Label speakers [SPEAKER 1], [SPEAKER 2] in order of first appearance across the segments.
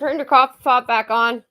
[SPEAKER 1] Turn your coffee pot back on.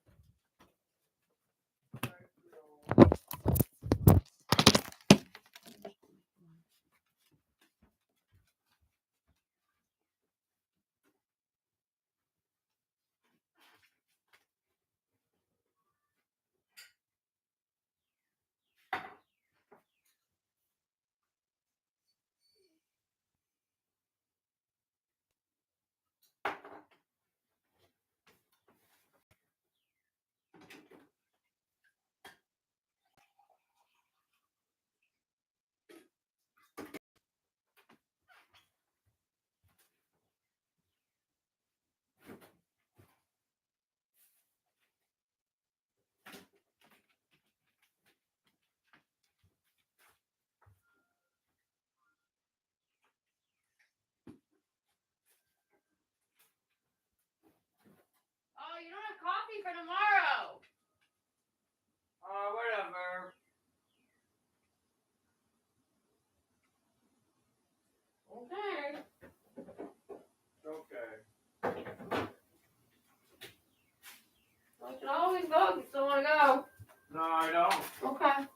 [SPEAKER 1] Oh, you don't have coffee for tomorrow.
[SPEAKER 2] Whatever.
[SPEAKER 1] Okay.
[SPEAKER 2] Okay.
[SPEAKER 1] Well, you can always go if you still want to go.
[SPEAKER 2] No, I don't.
[SPEAKER 1] Okay.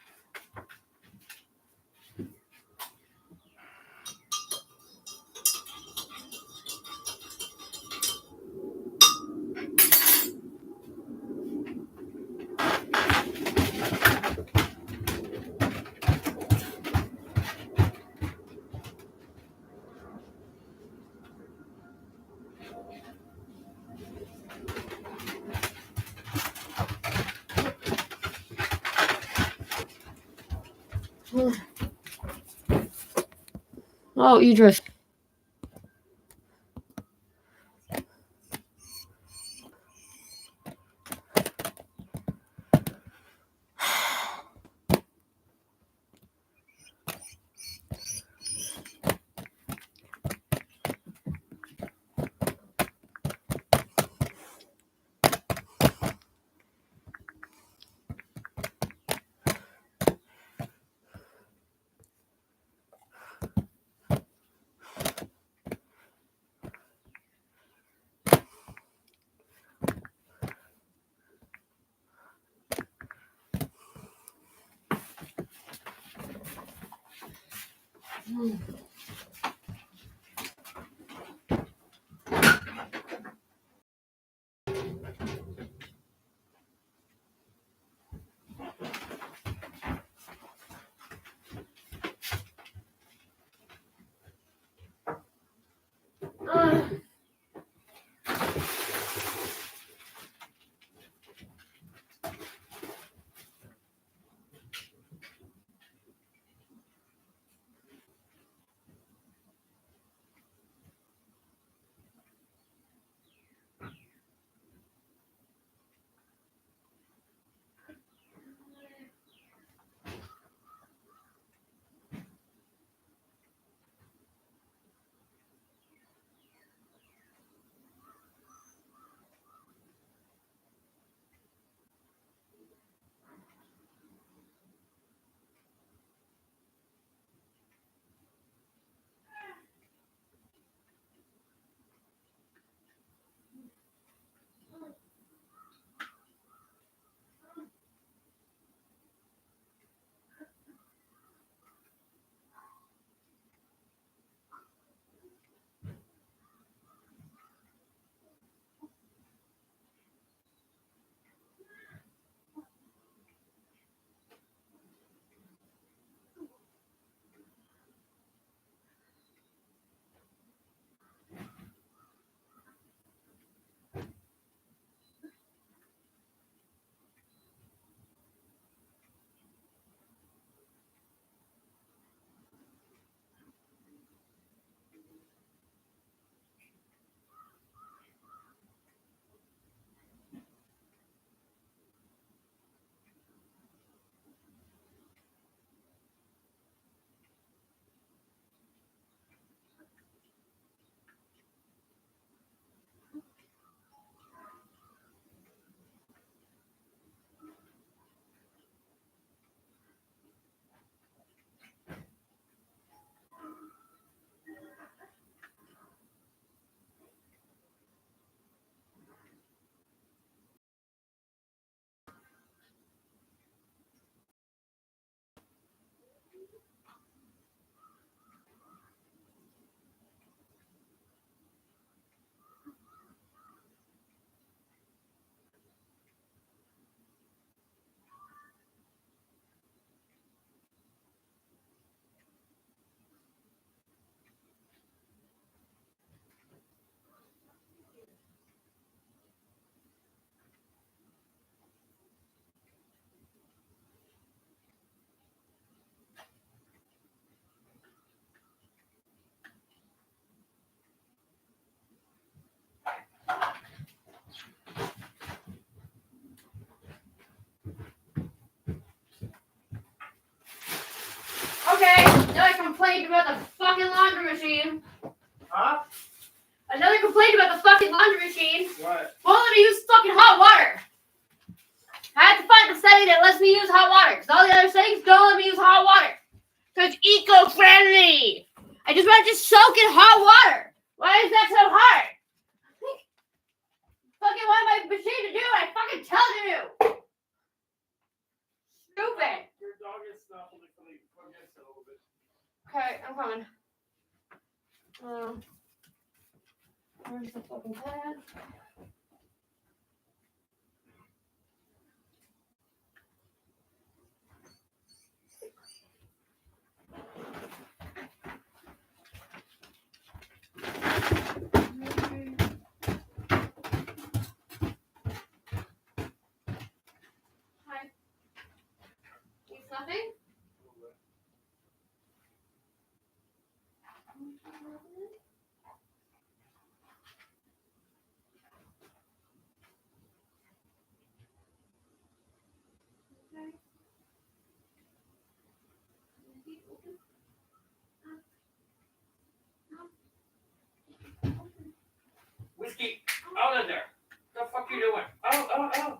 [SPEAKER 1] Oh, Idris. complaint about the fucking laundry machine.
[SPEAKER 2] Huh?
[SPEAKER 1] Another complaint about the fucking laundry machine.
[SPEAKER 2] What?
[SPEAKER 1] Won't let me use fucking hot water. I had to find the setting that lets me use hot water. Because all the other settings don't let me use hot water. So it's eco-friendly. I just want to just soak in hot water. Why is that so hard? Fucking want my machine to do what I fucking tell it to do. Stupid.
[SPEAKER 2] Your dog is snuffling for me. Forget a little bit.
[SPEAKER 1] Okay, I'm coming. Where's the fucking pad? Hi. Need something?
[SPEAKER 2] Whiskey, out of there. What the fuck you doing? Oh.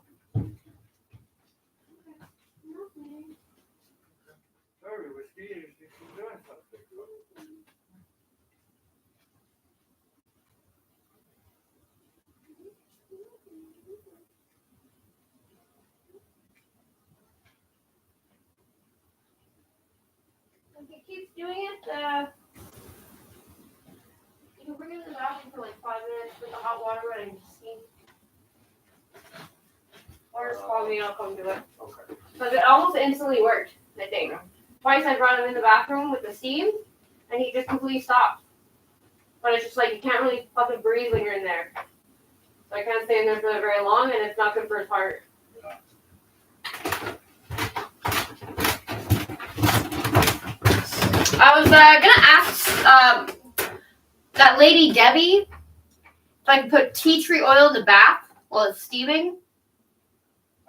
[SPEAKER 2] Sorry, Whiskey. You're doing something.
[SPEAKER 1] If he keeps doing it, you can bring it to the bathroom for like 5 minutes with the hot water running to steam. Or just call me and I'll come do it.
[SPEAKER 2] Okay.
[SPEAKER 1] Because it almost instantly worked, I think. Twice I brought him in the bathroom with the steam, and he just completely stopped. But it's just like, you can't really fucking breathe when you're in there. So I can't stay in there for very long, and it's not good for his heart. I was gonna ask that lady Debbie if I could put tea tree oil in the bath while it's steaming.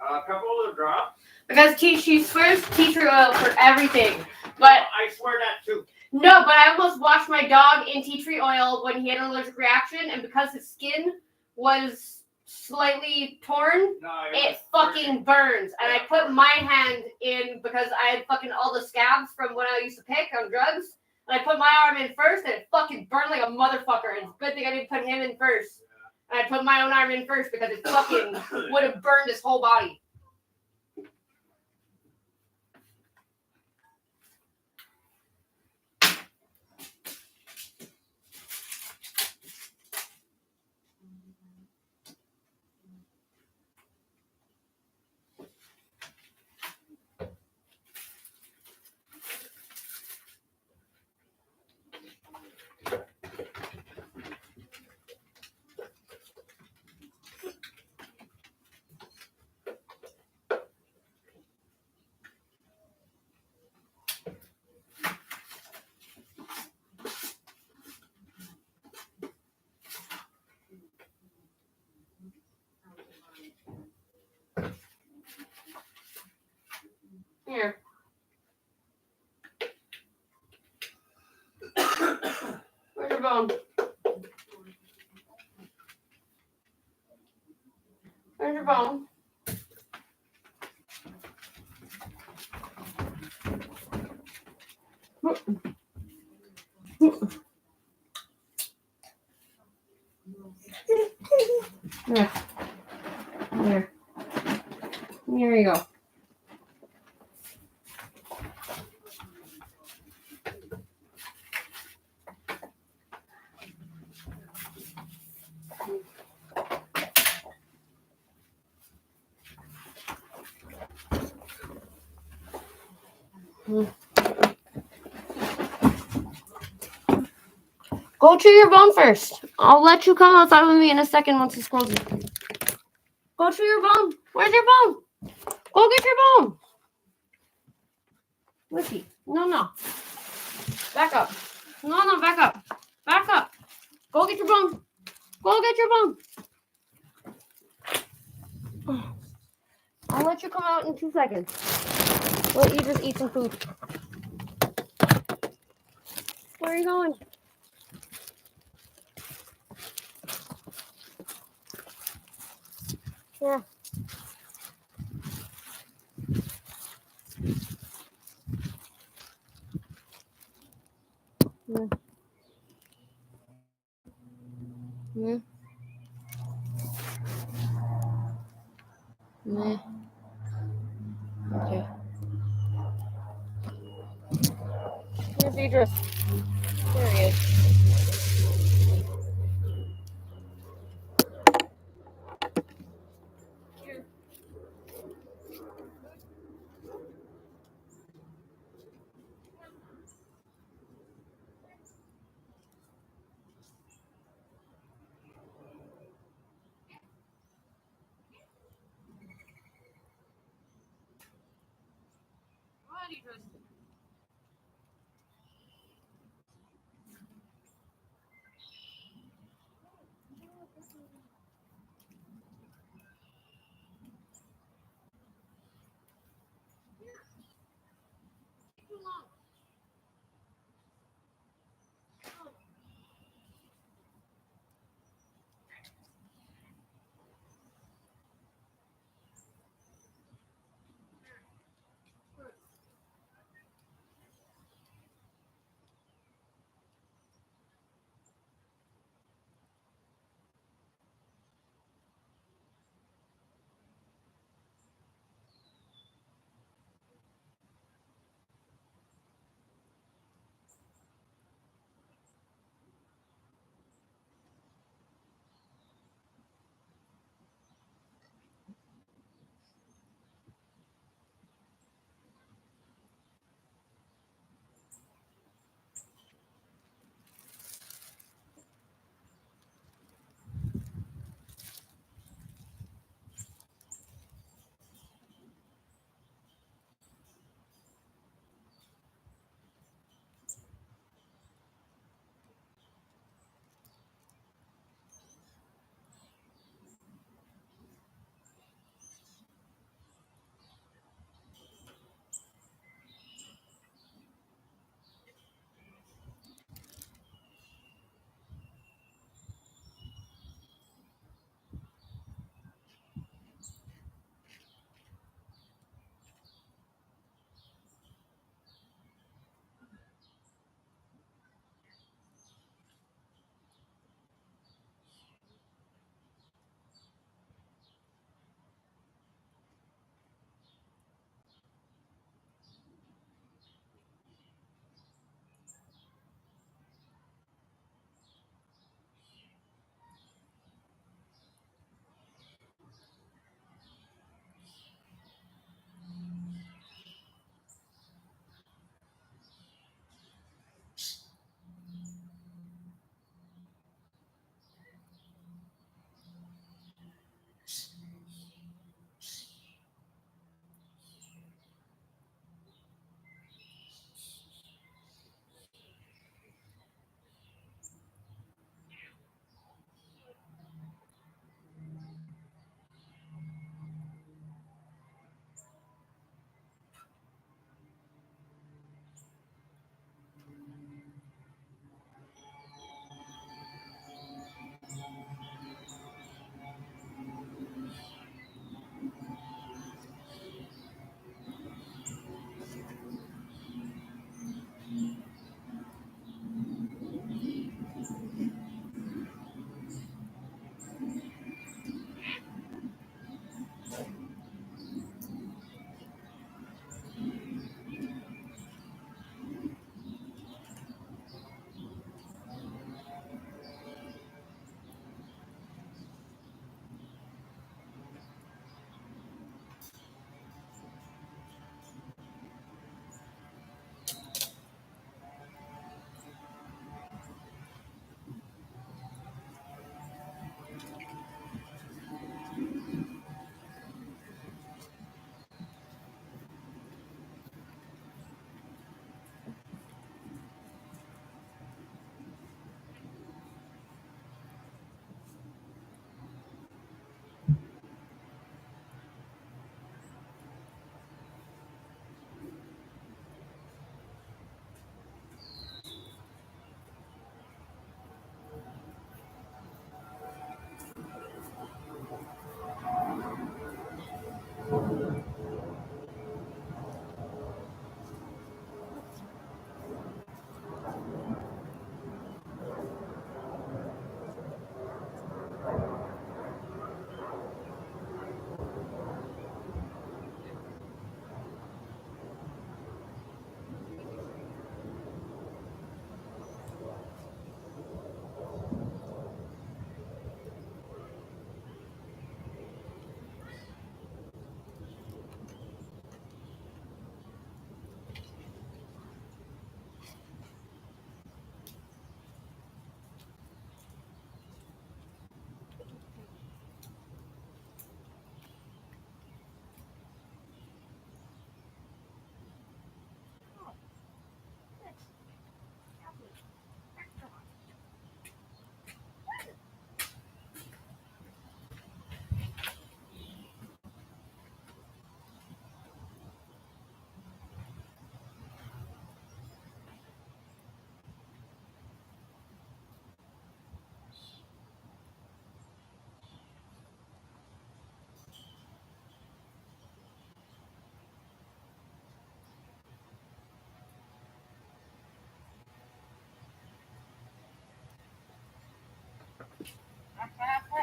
[SPEAKER 2] A couple of drops.
[SPEAKER 1] Because she swears tea tree oil for everything. But
[SPEAKER 2] I swear that too.
[SPEAKER 1] no, but I almost washed my dog in tea tree oil when he had an allergic reaction, and because his skin was slightly torn, it fucking burns. And I put my hand in because I had fucking all the scabs from when I used to pick on drugs. And I put my arm in first, and it fucking burned like a motherfucker. And it's a good thing I didn't put him in first. And I put my own arm in first because it fucking would have burned his whole body. Here. Where's your bone? Where's your bone? There. There. There you go. Go chew your bone first. I'll let you come outside with me in a second once it's frozen. Go chew your bone. Where's your bone? Go get your bone. Whiskey. No. Back up. No, back up. Back up. Go get your bone. Go get your bone. I'll let you come out in 2 seconds. Let you just eat some food. Where are you going? Yeah. Yeah. Yeah. Yeah. Okay. Where's Idris? There he is. What, Idris? Too long.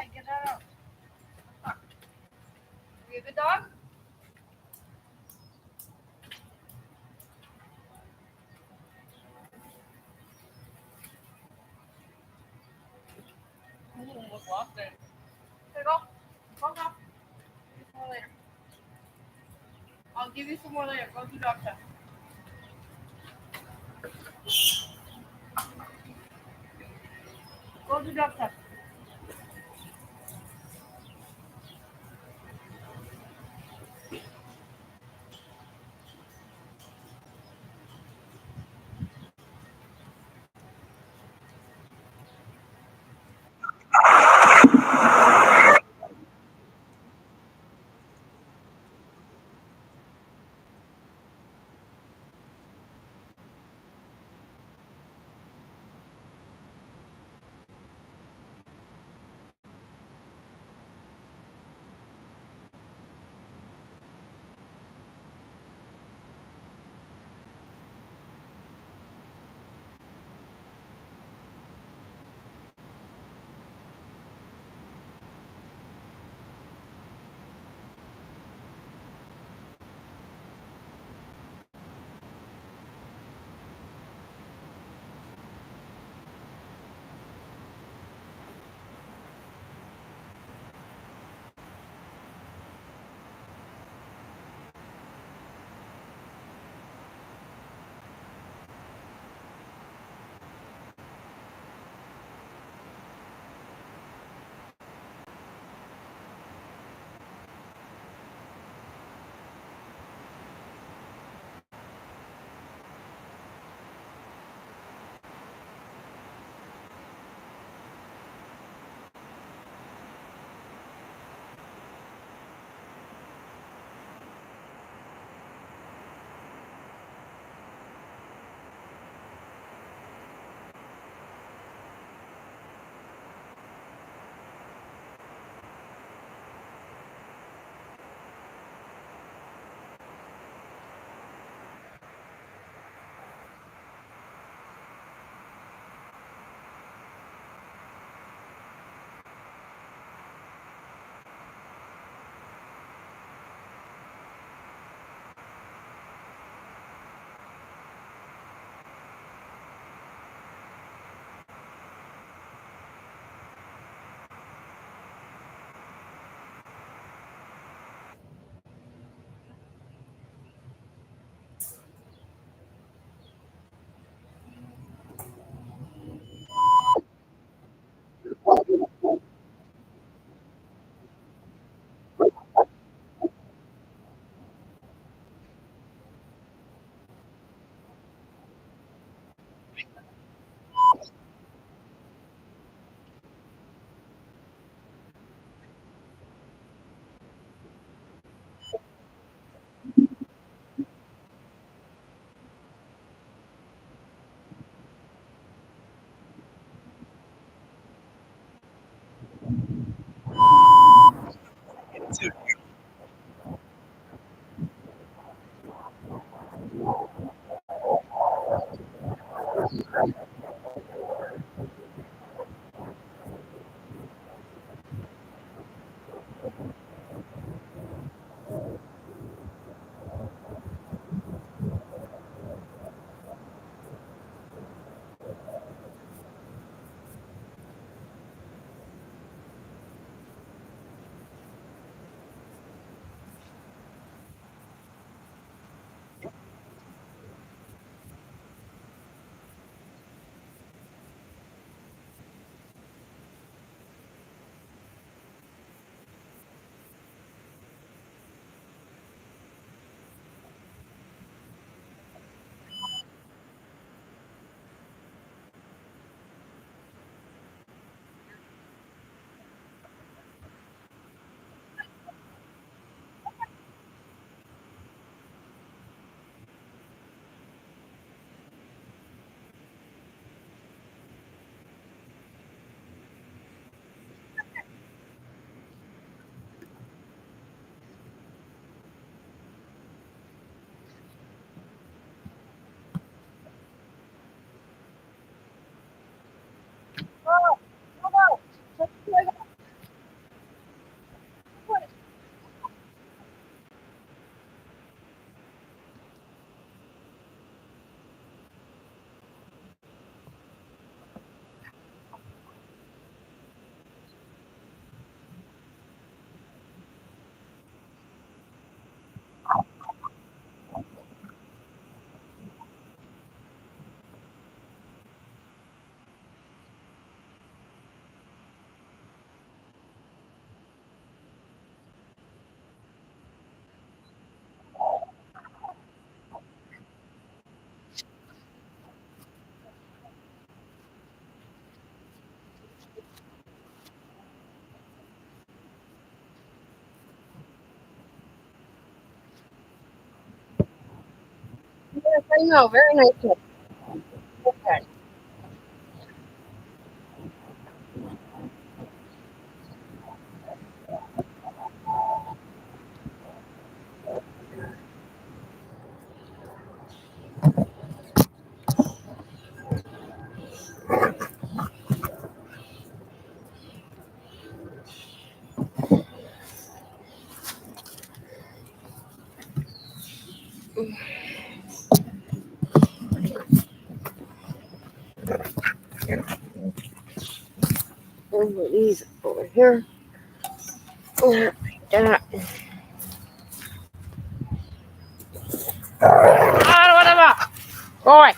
[SPEAKER 1] Yeah, get that out. Are you a good dog?
[SPEAKER 2] Almost lost it.
[SPEAKER 1] Here, go. Go, go. Give you some more later. I'll give you some more later. Go do dog stuff. Go do dog stuff. Yes, I know. Very nice. Okay. Over these over here. Like that. Whatever. Go away.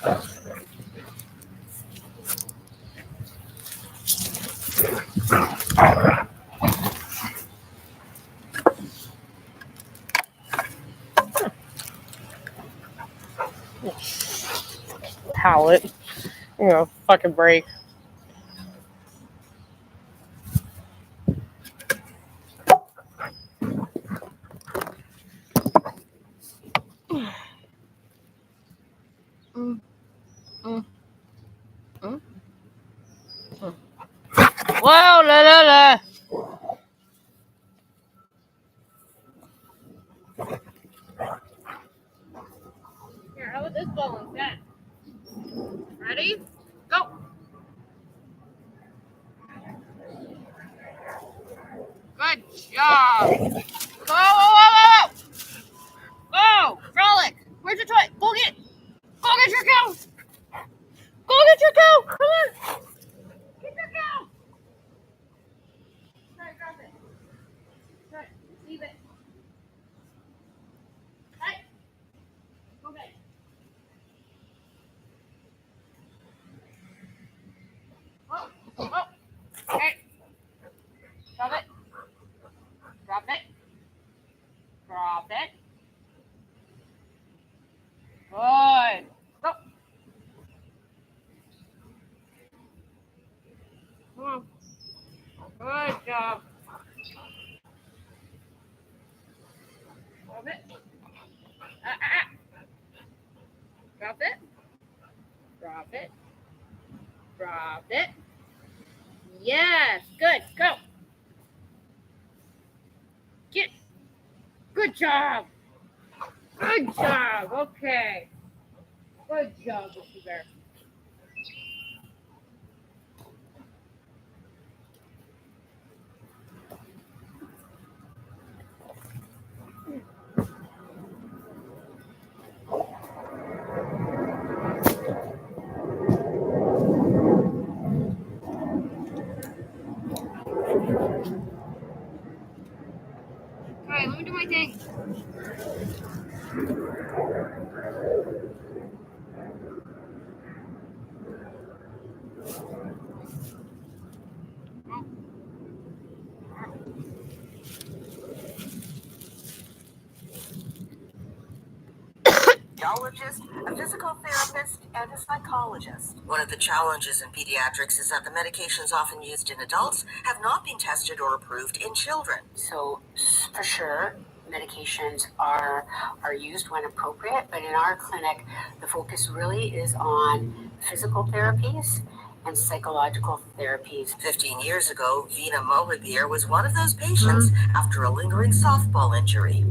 [SPEAKER 1] Pallet. You know, fucking break. Whoa, la la la. Here, how about this ball instead? Ready? Go. Good job. Go, whoa. Go, Frolic. Where's your toy? Go get your cow. Go get your cow. Come on. Get your cow. Try to drop it. Try. Leave it. Hey. Go get it. Oh. Okay. Drop it. Drop it. Drop it. Good. Go. Come on. Good job. Drop it. Drop it. Drop it. Drop it. Yes. Good. Go. Get. Good job. Good job. Okay. Good job, Mr. Bear. Alright, let me do my thing.
[SPEAKER 3] A physical therapist, and a psychologist. One of the challenges in pediatrics is that the medications often used in adults have not been tested or approved in children.
[SPEAKER 4] So, for sure, medications are used when appropriate, but in our clinic, the focus really is on physical therapies and psychological therapies.
[SPEAKER 3] 15 years ago, Vina Mohabir was one of those patients after a lingering softball injury.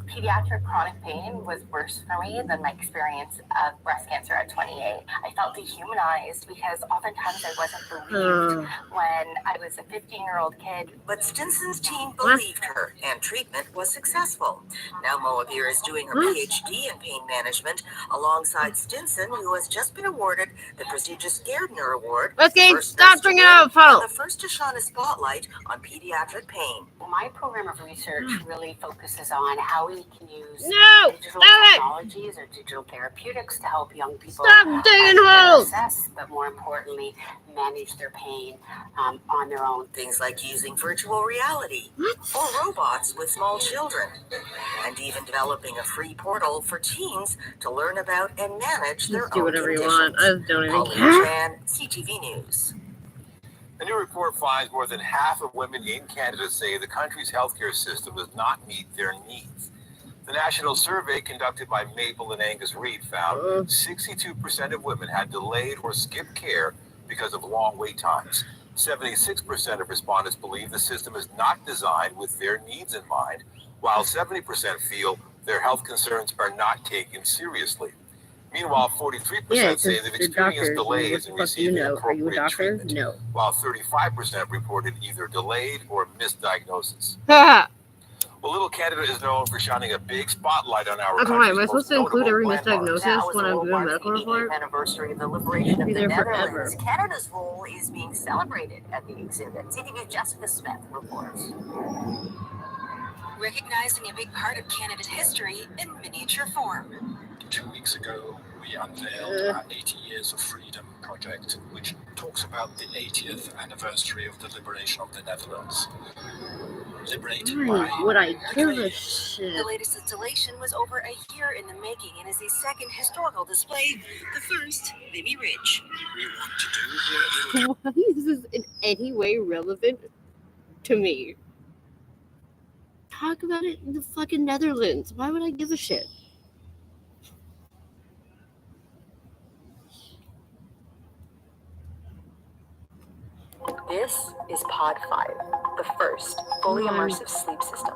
[SPEAKER 5] Pediatric chronic pain was worse for me than my experience of breast cancer at 28. I felt dehumanized because oftentimes I wasn't believed when I was a 15-year-old kid.
[SPEAKER 3] But Stinson's team believed her, and treatment was successful. Now Mohabir is doing her PhD in pain management alongside Stinson, who has just been awarded the prestigious Gardner Award.
[SPEAKER 1] Okay, stop bringing out a puddle.
[SPEAKER 3] The first to shine a spotlight on pediatric pain.
[SPEAKER 4] My program of research really focuses on how we can use digital technologies or digital therapeutics to help young people assess, but more importantly, manage their pain on their own.
[SPEAKER 3] Things like using virtual reality or robots with small children, and even developing a free portal for teens to learn about and manage their own conditions.
[SPEAKER 1] I just don't even
[SPEAKER 3] care. CTV News.
[SPEAKER 6] A new report finds more than half of women in Canada say the country's healthcare system does not meet their needs. The national survey conducted by Maple and Angus Reid found 62% of women had delayed or skipped care because of long wait times. 76% of respondents believe the system is not designed with their needs in mind, while 70% feel their health concerns are not taken seriously. Meanwhile, 43% say they've experienced delays in receiving appropriate treatment, while 35% reported either delayed or misdiagnosis. Well, Little Canada is known for shining a big spotlight on our country's
[SPEAKER 1] am I supposed to include every misdiagnosis when I'm doing a medical report?
[SPEAKER 3] Anniversary of the liberation of
[SPEAKER 1] Be
[SPEAKER 3] the
[SPEAKER 1] there
[SPEAKER 3] Netherlands.
[SPEAKER 1] forever.
[SPEAKER 3] Canada's role is being celebrated at the exhibit. CTV's Jessica Smith reports.
[SPEAKER 7] Recognizing a big part of Canada's history in miniature form.
[SPEAKER 8] 2 weeks ago, we unveiled our 80 Years of Freedom project, which talks about the 80th anniversary of the liberation of the Netherlands. Liberated by
[SPEAKER 1] Would I give a
[SPEAKER 7] The
[SPEAKER 1] shit?
[SPEAKER 7] latest installation was over a year in the making and is the second historical display, the first Vimy Ridge.
[SPEAKER 8] we want to do here.
[SPEAKER 1] Why is this in any way relevant to me? Talk about it in the fucking Netherlands. Why would I give a shit?
[SPEAKER 9] This is Pod 5, the first fully immersive sleep system.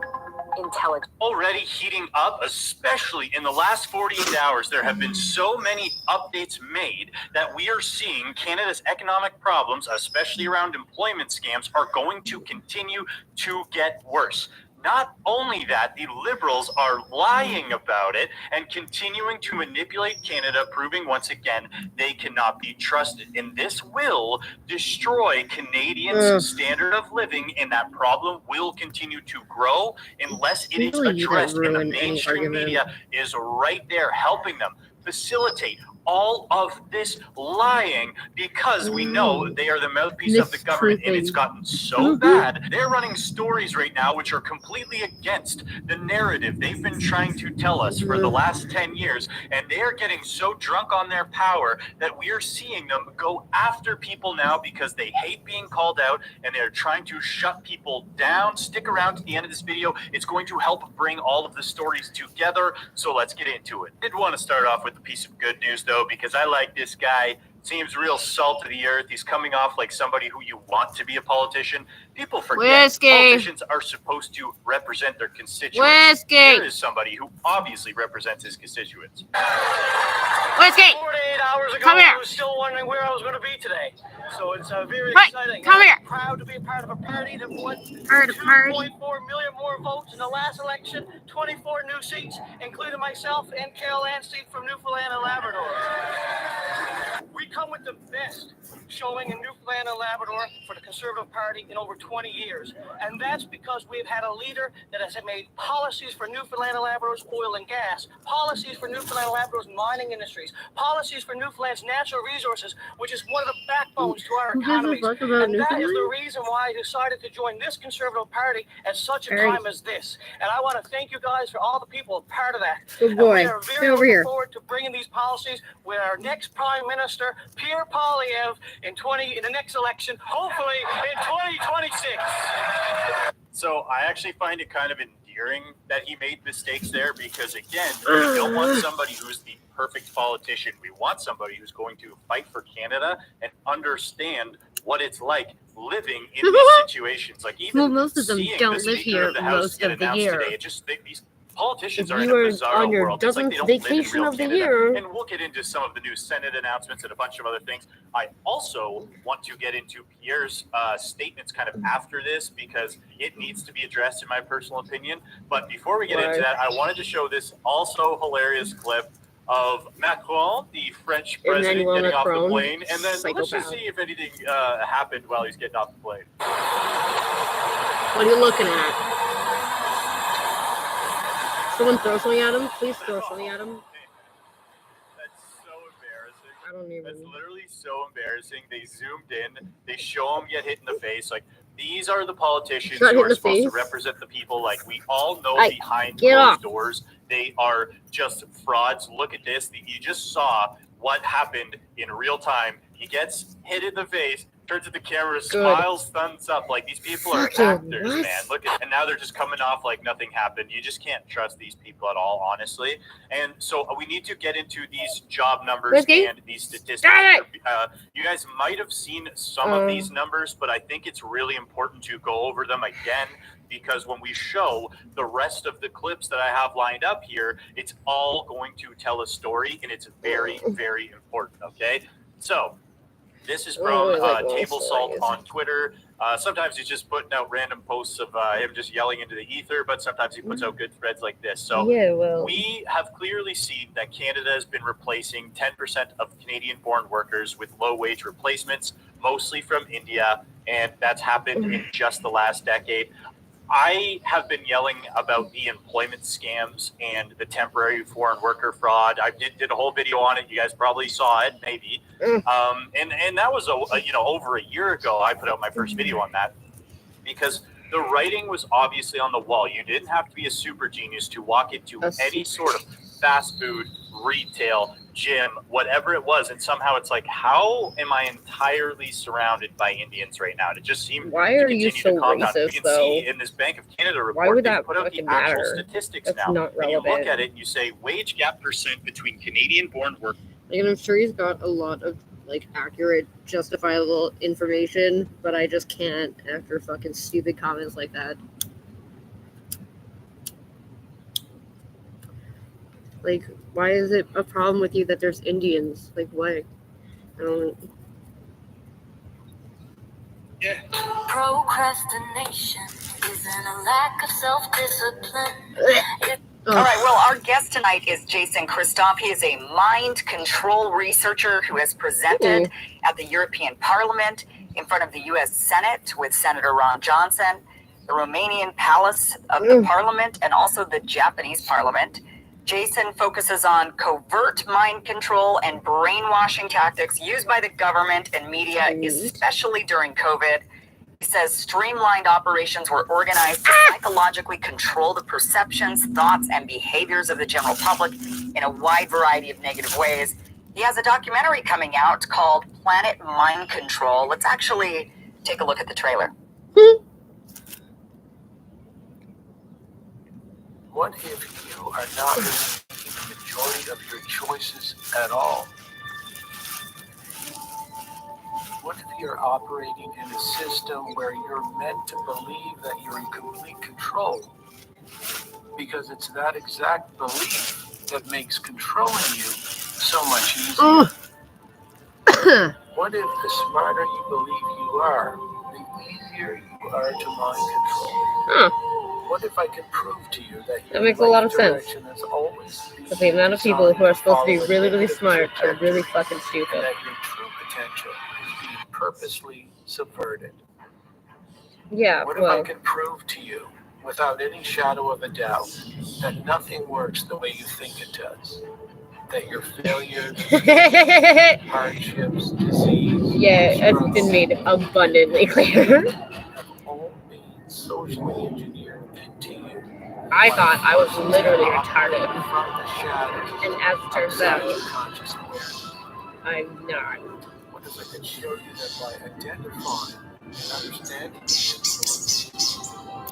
[SPEAKER 9] Intelligent.
[SPEAKER 10] Already heating up, especially in the last 48 hours. There have been so many updates made that we are seeing Canada's economic problems, especially around employment scams, are going to continue to get worse. Not only that, the Liberals are lying about it and continuing to manipulate Canada, proving once again they cannot be trusted. And this will destroy Canadians' standard of living, and that problem will continue to grow unless it is
[SPEAKER 1] Really, you
[SPEAKER 10] addressed.
[SPEAKER 1] don't
[SPEAKER 10] And the
[SPEAKER 1] ruin any
[SPEAKER 10] mainstream
[SPEAKER 1] argument.
[SPEAKER 10] media is right there helping them facilitate all of this lying because we know they are the mouthpiece of the government, and it's gotten so bad. They're running stories right now which are completely against the narrative they've been trying to tell us for the last 10 years, and they are getting so drunk on their power that we are seeing them go after people now because they hate being called out, and they're trying to shut people down. Stick around to the end of this video. It's going to help bring all of the stories together, so let's get into it. I did want to start off with a piece of good news, though, because I like this guy. Seems real salt of the earth. He's coming off like somebody who you want to be a politician. People forget
[SPEAKER 1] Whiskey.
[SPEAKER 10] politicians are supposed to represent their constituents.
[SPEAKER 1] Whiskey.
[SPEAKER 10] Here is somebody who obviously represents his constituents.
[SPEAKER 1] Whiskey.
[SPEAKER 2] 48 hours ago,
[SPEAKER 1] Come here.
[SPEAKER 2] I was still wondering where I was going to be today. So it's very
[SPEAKER 1] Right,
[SPEAKER 2] exciting.
[SPEAKER 1] come here.
[SPEAKER 2] I'm proud to be a part of a party that won
[SPEAKER 1] Party.
[SPEAKER 2] 2.4 million more votes in the last election, 24 new seats, including myself and Carol Anstey from Newfoundland and Labrador. We come with the best showing in Newfoundland and Labrador for the Conservative Party in over 20 years. And that's because we've had a leader that has made policies for Newfoundland and Labrador's oil and gas, policies for Newfoundland and Labrador's mining industries, policies for Newfoundland's natural resources, which is one of the backbones to our
[SPEAKER 1] Who gives a
[SPEAKER 2] economies.
[SPEAKER 1] fuck about
[SPEAKER 2] And that is the
[SPEAKER 1] Newfoundland?
[SPEAKER 2] reason why I decided to join this Conservative Party at such a
[SPEAKER 1] Very-
[SPEAKER 2] time as this. And I want to thank you guys for all the people part of that.
[SPEAKER 1] Good
[SPEAKER 2] And
[SPEAKER 1] boy.
[SPEAKER 2] we are
[SPEAKER 1] Stay
[SPEAKER 2] very
[SPEAKER 1] over
[SPEAKER 2] looking
[SPEAKER 1] here.
[SPEAKER 2] forward to bringing these policies with our next Prime Minister, Pierre Poilievre, in the next election, hopefully in 2026.
[SPEAKER 10] So I actually find it kind of endearing that he made mistakes there because, again, we don't want somebody who's the perfect politician. We want somebody who's going to fight for Canada and understand what it's like living in these situations. Like even
[SPEAKER 1] Well, most of them
[SPEAKER 10] seeing
[SPEAKER 1] don't
[SPEAKER 10] the
[SPEAKER 1] live
[SPEAKER 10] Speaker
[SPEAKER 1] here
[SPEAKER 10] of the House
[SPEAKER 1] most
[SPEAKER 10] get
[SPEAKER 1] of the
[SPEAKER 10] announced
[SPEAKER 1] year.
[SPEAKER 10] today, it just these politicians
[SPEAKER 1] If
[SPEAKER 10] are in
[SPEAKER 1] you
[SPEAKER 10] a
[SPEAKER 1] were
[SPEAKER 10] bizarro
[SPEAKER 1] on your
[SPEAKER 10] world. It's like they don't live in
[SPEAKER 1] vacation
[SPEAKER 10] real
[SPEAKER 1] of the
[SPEAKER 10] Canada.
[SPEAKER 1] year.
[SPEAKER 10] And we'll get into some of the new Senate announcements and a bunch of other things. I also want to get into Pierre's statements kind of after this because it needs to be addressed in my personal opinion. But before we get into that, I wanted to show this also hilarious clip of Macron, the French president,
[SPEAKER 1] Emmanuel
[SPEAKER 10] getting off the
[SPEAKER 1] Macron,
[SPEAKER 10] plane. And then let's
[SPEAKER 1] psychopath.
[SPEAKER 10] just see if anything happened while he's getting off the plane.
[SPEAKER 1] What are you looking at? Someone throw something at him? Please throw something at him.
[SPEAKER 10] That's so embarrassing.
[SPEAKER 1] I don't
[SPEAKER 10] That's
[SPEAKER 1] even.
[SPEAKER 10] literally so embarrassing. They zoomed in. They show him get hit in the face. Like, these are the politicians
[SPEAKER 1] Got hit
[SPEAKER 10] who
[SPEAKER 1] in
[SPEAKER 10] are
[SPEAKER 1] the
[SPEAKER 10] supposed to
[SPEAKER 1] face?
[SPEAKER 10] represent the people. Like, we all know
[SPEAKER 1] Hey,
[SPEAKER 10] behind
[SPEAKER 1] get
[SPEAKER 10] closed
[SPEAKER 1] off.
[SPEAKER 10] doors, they are just frauds. Look at this. You just saw what happened in real time. He gets hit in the face. turns to the camera, smiles, thumbs up. Like, these people are actors, man. Look at, and now they're just coming off like nothing happened. You just can't trust these people at all, honestly. And so we need to get into these job numbers and these statistics. You guys might have seen some of these numbers, but I think it's really important to go over them again, because when we show the rest of the clips that I have lined up here, it's all going to tell a story, and it's very, very important, okay? So this is from Table Salt on Twitter. Sometimes he's just putting out random posts of him just yelling into the ether, but sometimes he puts out good threads like this. So we have clearly seen that Canada has been replacing 10% of Canadian-born workers with low-wage replacements, mostly from India, and that's happened in just the last decade. I have been yelling about the employment scams and the temporary foreign worker fraud. I did a whole video on it. You guys probably saw it, maybe. And that was over a year ago. I put out my first video on that because the writing was obviously on the wall. You didn't have to be a super genius to walk into any sort of fast food, retail, gym, whatever it was, and somehow it's like, how am I entirely surrounded by Indians right now? And it just seemed
[SPEAKER 11] why are you so racist,
[SPEAKER 10] you can
[SPEAKER 11] though?
[SPEAKER 10] see in this Bank of Canada report,
[SPEAKER 11] why would
[SPEAKER 10] they
[SPEAKER 11] that
[SPEAKER 10] put out the
[SPEAKER 11] matter?
[SPEAKER 10] actual statistics
[SPEAKER 11] That's
[SPEAKER 10] now.
[SPEAKER 11] not
[SPEAKER 10] And you
[SPEAKER 11] relevant.
[SPEAKER 10] look at it and you say wage gap percent between Canadian-born workers.
[SPEAKER 11] And I'm sure he's got a lot of like accurate, justifiable information, but I just can't after fucking stupid comments like that. Like, why is it a problem with you that there's Indians? Like, what? I don't.
[SPEAKER 10] Yeah.
[SPEAKER 12] Procrastination isn't a lack of self-discipline.
[SPEAKER 13] All right, well, our guest tonight is Jason Christoph. He is a mind control researcher who has presented at the European Parliament, in front of the U.S. Senate with Senator Ron Johnson, the Romanian Palace of the Parliament, and also the Japanese Parliament. Jason focuses on covert mind control and brainwashing tactics used by the government and media, especially during COVID. He says streamlined operations were organized to psychologically control the perceptions, thoughts, and behaviors of the general public in a wide variety of negative ways. He has a documentary coming out called Planet Mind Control. Let's actually take a look at the trailer.
[SPEAKER 14] What if you are not making the majority of your choices at all? What if you're operating in a system where you're meant to believe that you're in complete control? Because it's that exact belief that makes controlling you so much easier. What if the smarter you believe you are, the easier you are to mind control? What if I could prove to you that
[SPEAKER 11] That makes a lot of sense. But the amount of people who are supposed to be really, really smart are really fucking stupid.
[SPEAKER 14] that your true potential is being purposely subverted?
[SPEAKER 11] Yeah,
[SPEAKER 14] What if I could prove to you, without any shadow of a doubt, that nothing works the way you think it does? That your failures, hardships, disease,
[SPEAKER 11] yeah, it's been made abundantly clear.
[SPEAKER 14] have all been socially engineered into you.
[SPEAKER 11] I thought I was literally retarded.
[SPEAKER 14] From the shadows
[SPEAKER 11] And as it turns out,
[SPEAKER 14] subconscious awareness.
[SPEAKER 11] I'm not.
[SPEAKER 14] What if I could show you that by identifying and understanding the influence,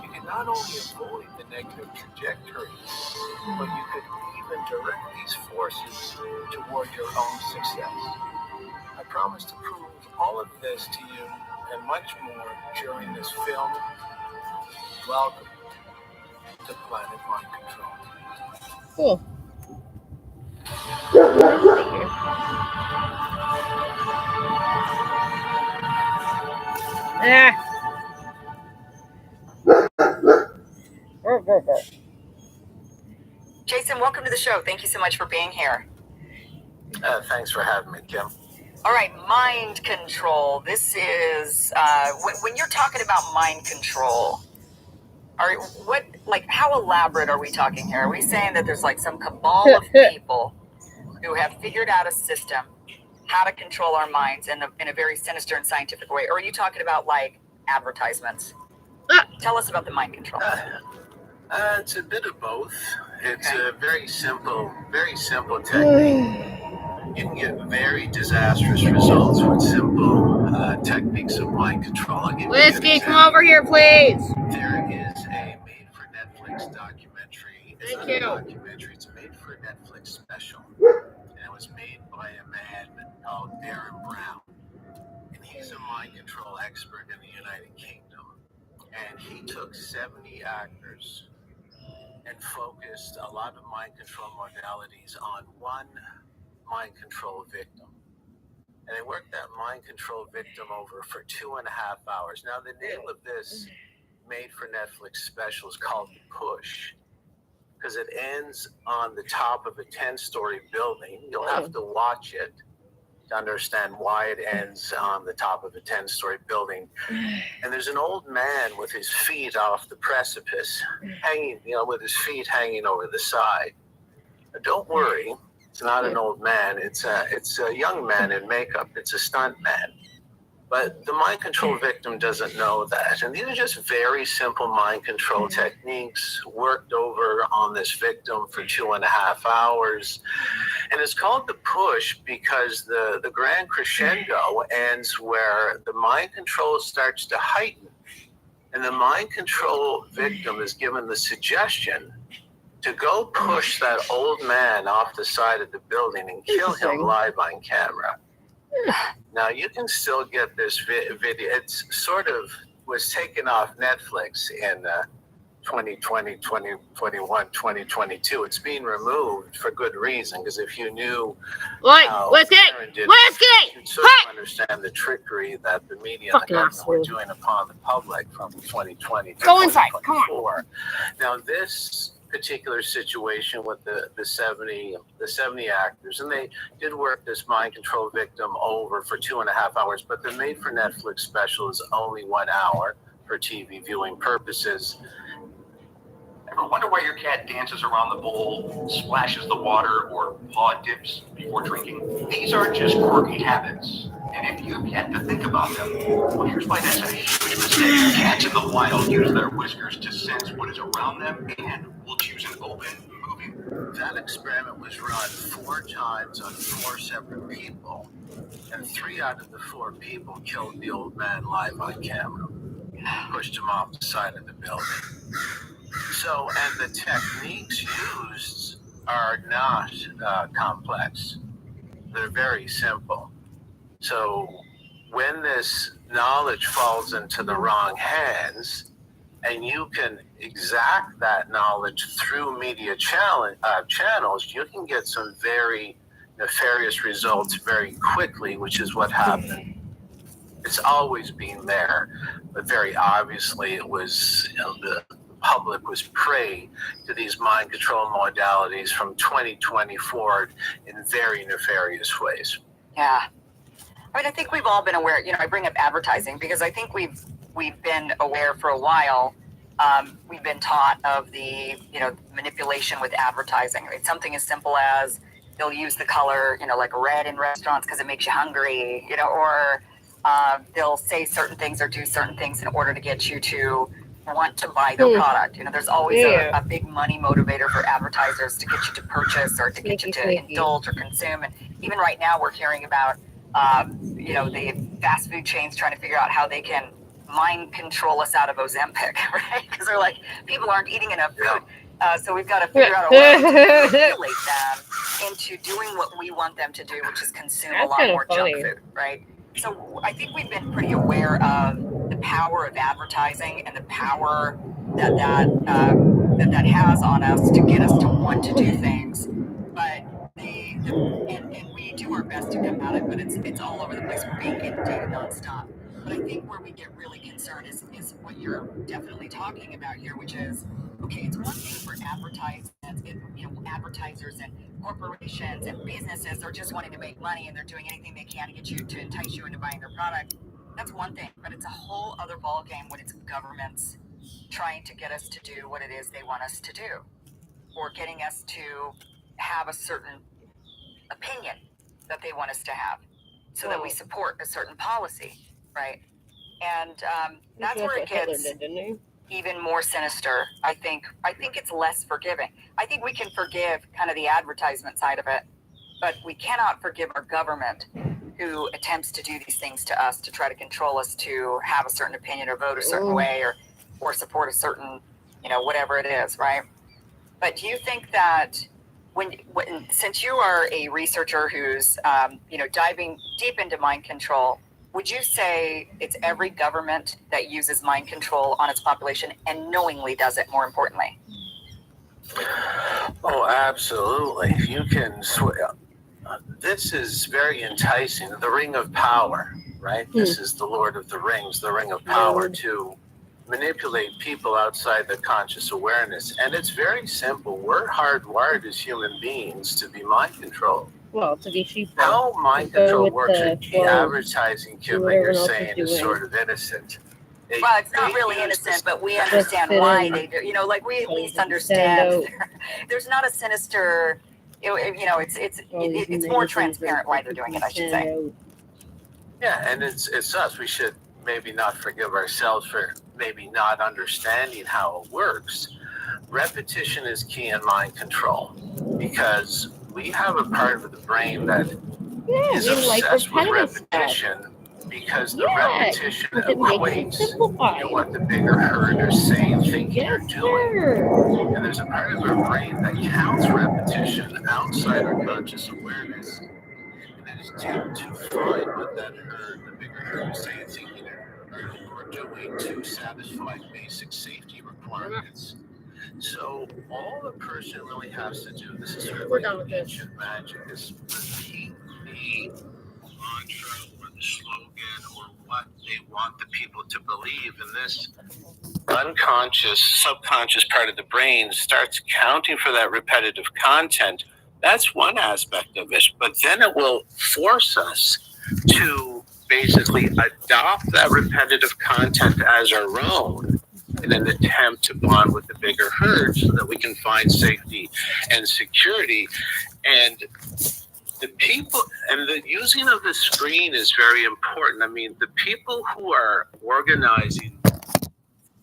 [SPEAKER 14] you can not only avoid the negative trajectory, but you could even direct these forces toward your own success. I promise to prove all of this to you and much more during this film. Welcome to Planet Mind Control.
[SPEAKER 11] Cool.
[SPEAKER 13] Jason, welcome to the show. Thank you so much for being here.
[SPEAKER 14] Thanks for having me, Kim.
[SPEAKER 13] All right, mind control. This is when you're talking about mind control. How elaborate are we talking here? Are we saying that there's like some cabal of people who have figured out a system how to control our minds in a very sinister and scientific way? Or are you talking about like advertisements? Tell us about the mind control.
[SPEAKER 14] It's a bit of both. It's a very simple technique. You can get very disastrous results with simple techniques of mind control. I'll give you a good
[SPEAKER 11] Whiskey, come
[SPEAKER 14] example.
[SPEAKER 11] over here, please.
[SPEAKER 14] There is a made-for-Netflix documentary. It's not a documentary. It's a made-for-Netflix special. And it was made by a man called Darren Brown. And he's a mind control expert in the United Kingdom. And he took 70 actors and focused a lot of mind control modalities on one mind control victim. And they worked that mind control victim over for 2.5 hours. Now, the name of this made-for-Netflix special is called The Push, because it ends on the top of a 10-story building. You'll have to watch it to understand why it ends on the top of a 10-story building. And there's an old man with his feet off the precipice, hanging, with his feet hanging over the side. But don't worry, it's not an old man. It's a young man in makeup. It's a stunt man. But the mind control victim doesn't know that. And these are just very simple mind control techniques worked over on this victim for 2.5 hours. And it's called The Push because the grand crescendo ends where the mind control starts to heighten. And the mind control victim is given the suggestion to go push that old man off the side of the building and kill him live on camera. Now, you can still get this video. It's sort of was taken off Netflix in 2020, 2021, 2022. It's being removed for good reason, because if you knew how Aaron did, you'd sort of understand the trickery that the media and the government were doing upon the public from 2020 to 2024. Now, this particular situation with the 70 actors, and they did work this mind control victim over for 2.5 hours, but the made for Netflix special is only 1 hour for TV viewing purposes.
[SPEAKER 15] Ever wonder why your cat dances around the bowl, splashes the water, or paw dips before drinking? These aren't just quirky habits. And if you've yet to think about them, well, here's why that's a huge mistake. Cats in the wild use their whiskers to sense what is around them and will choose an open, moving.
[SPEAKER 14] That experiment was run 4 times on 4 separate people, and 3 out of the 4 people killed the old man live on camera, pushed him off the side of the building. So, and the techniques used are not complex. They're very simple. So when this knowledge falls into the wrong hands, and you can exact that knowledge through media channels, you can get some very nefarious results very quickly, which is what happened. It's always been there, but very obviously it was, the public was prey to these mind control modalities from 2020 forward in very nefarious ways.
[SPEAKER 13] Yeah. I mean, I think we've all been aware, I bring up advertising because I think we've been aware for a while. We've been taught of the, manipulation with advertising. I mean, something as simple as they'll use the color, like red in restaurants because it makes you hungry, or they'll say certain things or do certain things in order to get you to want to buy their product. There's always a big money motivator for advertisers to get you to purchase or to get you to indulge or consume. And even right now we're hearing about the fast food chains trying to figure out how they can mind control us out of Ozempic, right? Because they're like, people aren't eating enough food. So we've got to figure out a way to manipulate them into doing what we want them to do, which is consume a lot more junk food, right? So I think we've been pretty aware of the power of advertising and the power that has on us to get us to want to do things. But and we do our best to combat it, but it's all over the place. We're being inundated nonstop. But I think where we get really concerned is what you're definitely talking about here, which is, okay, it's one thing for advertisers and corporations and businesses are just wanting to make money and they're doing anything they can to get you to entice you into buying their product. That's one thing, but it's a whole other ballgame when it's governments trying to get us to do what it is they want us to do, or getting us to have a certain opinion that they want us to have so that we support a certain policy, right? And that's where it gets even more sinister. I think it's less forgiving. I think we can forgive kind of the advertisement side of it, but we cannot forgive our government who attempts to do these things to us, to try to control us, to have a certain opinion or vote a certain way, or support a certain, whatever it is, right? But do you think that when since you are a researcher who's, diving deep into mind control, would you say it's every government that uses mind control on its population and knowingly does it, more importantly?
[SPEAKER 14] Oh, absolutely. You can this is very enticing. The Ring of Power, right? This is the Lord of the Rings, the Ring of Power, to manipulate people outside the conscious awareness. And it's very simple. We're hardwired as human beings to be mind controlled.
[SPEAKER 11] Well, to be sheep.
[SPEAKER 14] How mind control works, the advertising kit that you're saying is sort of innocent.
[SPEAKER 13] Well, it's not really innocent, but we understand why they do. Like we at least understand there's not a sinister. It's more transparent why they're doing it, I should say.
[SPEAKER 14] Yeah, and it's us. We should maybe not forgive ourselves for maybe not understanding how it works. Repetition is key in mind control because we have a part of the brain that is obsessed with repetition. Because the repetition equates to what the bigger herd are saying, thinking, or doing. And there's a part of our brain that counts repetition outside our conscious awareness. And that is tuned to find what that herd, the bigger herd, is saying, thinking, or doing to satisfy basic safety requirements. So all the person really has to do, this is sort of like ancient magic, is repeat the mantra or the slogan or what they want the people to believe, and this unconscious, subconscious part of the brain starts counting for that repetitive content. That's one aspect of it, but then it will force us to basically adopt that repetitive content as our own in an attempt to bond with the bigger herd so that we can find safety and security. And the people and the using of the screen is very important. I mean, the people who are organizing,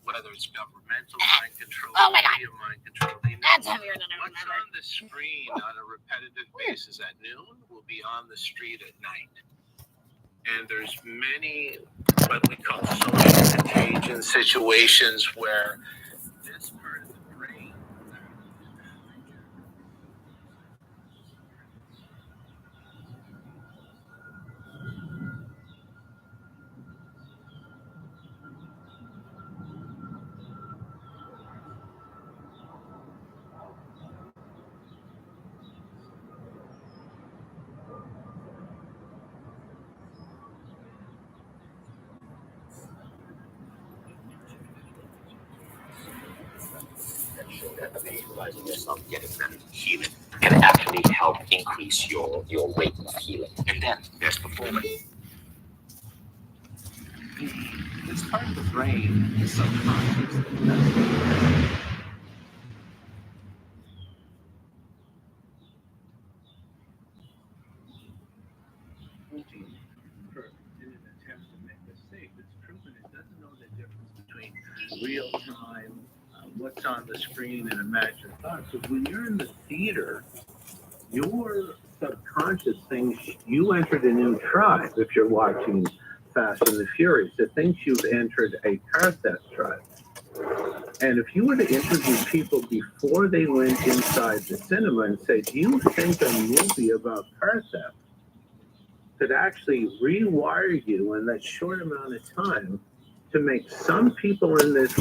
[SPEAKER 14] whether it's governmental mind control, media mind control, that's heavier than I remember. What's on the screen on a repetitive basis at noon will be on the street at night. And there's many what we call social contagion situations where this part of the brain
[SPEAKER 16] visualizing yourself getting better healing can actually help increase your rate of healing. And then there's performance.
[SPEAKER 14] This part of the brain is subconscious. In an attempt to make us safe, it's proven it doesn't know the difference between real time, what's on the screen, and imagined thoughts. So when you're in the theater, your subconscious thinks you entered a new tribe. If you're watching Fast and the Furious, it thinks you've entered a car theft tribe. And if you were to interview people before they went inside the cinema and say, do you think a movie about car theft could actually rewire you in that short amount of time to make some people in this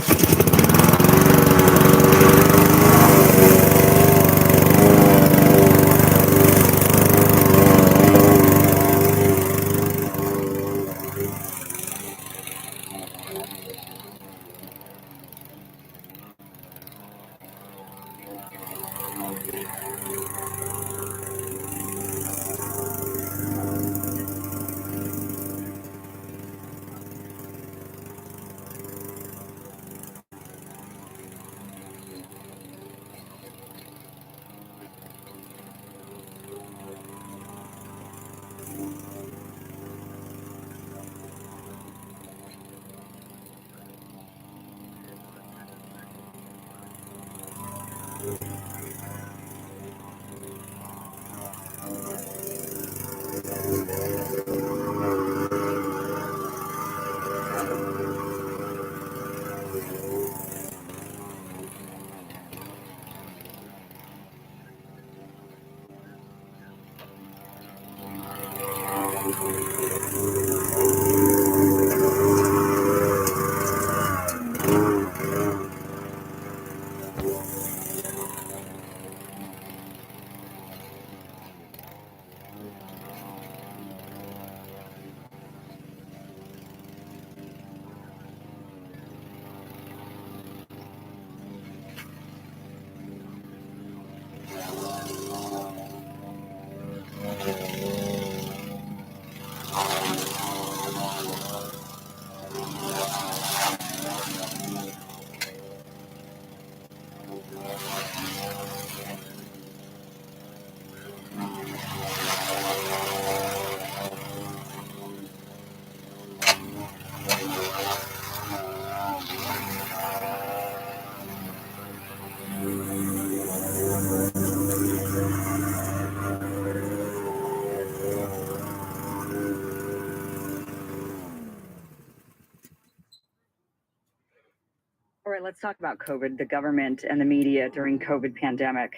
[SPEAKER 17] let's talk about COVID, the government and the media during COVID pandemic.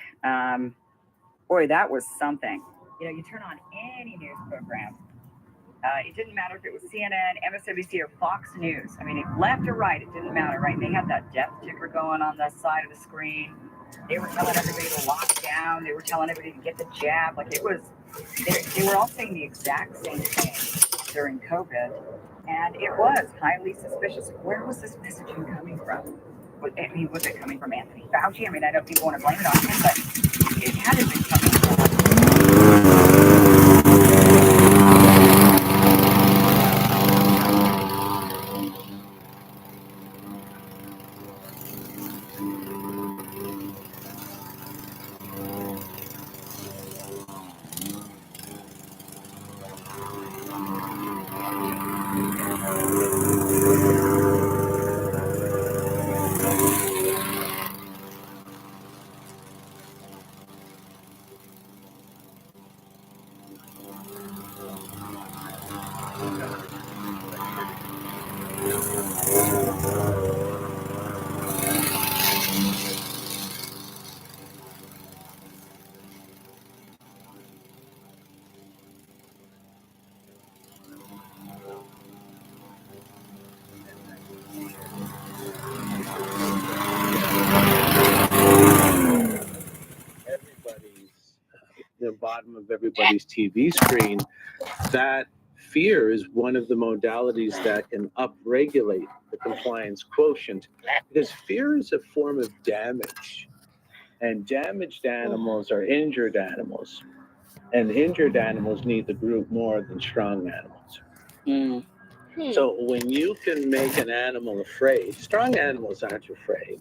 [SPEAKER 17] Boy, that was something. You know, you turn on any news program. It didn't matter if it was CNN, MSNBC, or Fox News. I mean, left or right, it didn't matter, right? They had that death ticker going on the side of the screen. They were telling everybody to lock down. They were telling everybody to get the jab. Like it was, they were all saying the exact same thing during COVID. And it was highly suspicious. Where was this messaging coming from? I mean, was it coming from Anthony Fauci? I mean, I know people want to blame it on him, but it had to be coming from.
[SPEAKER 14] The bottom of everybody's TV screen, that fear is one of the modalities that can upregulate the compliance quotient, because fear is a form of damage, and damaged animals are injured animals, and injured animals need the group more than strong animals. So when you can make an animal afraid, strong animals aren't afraid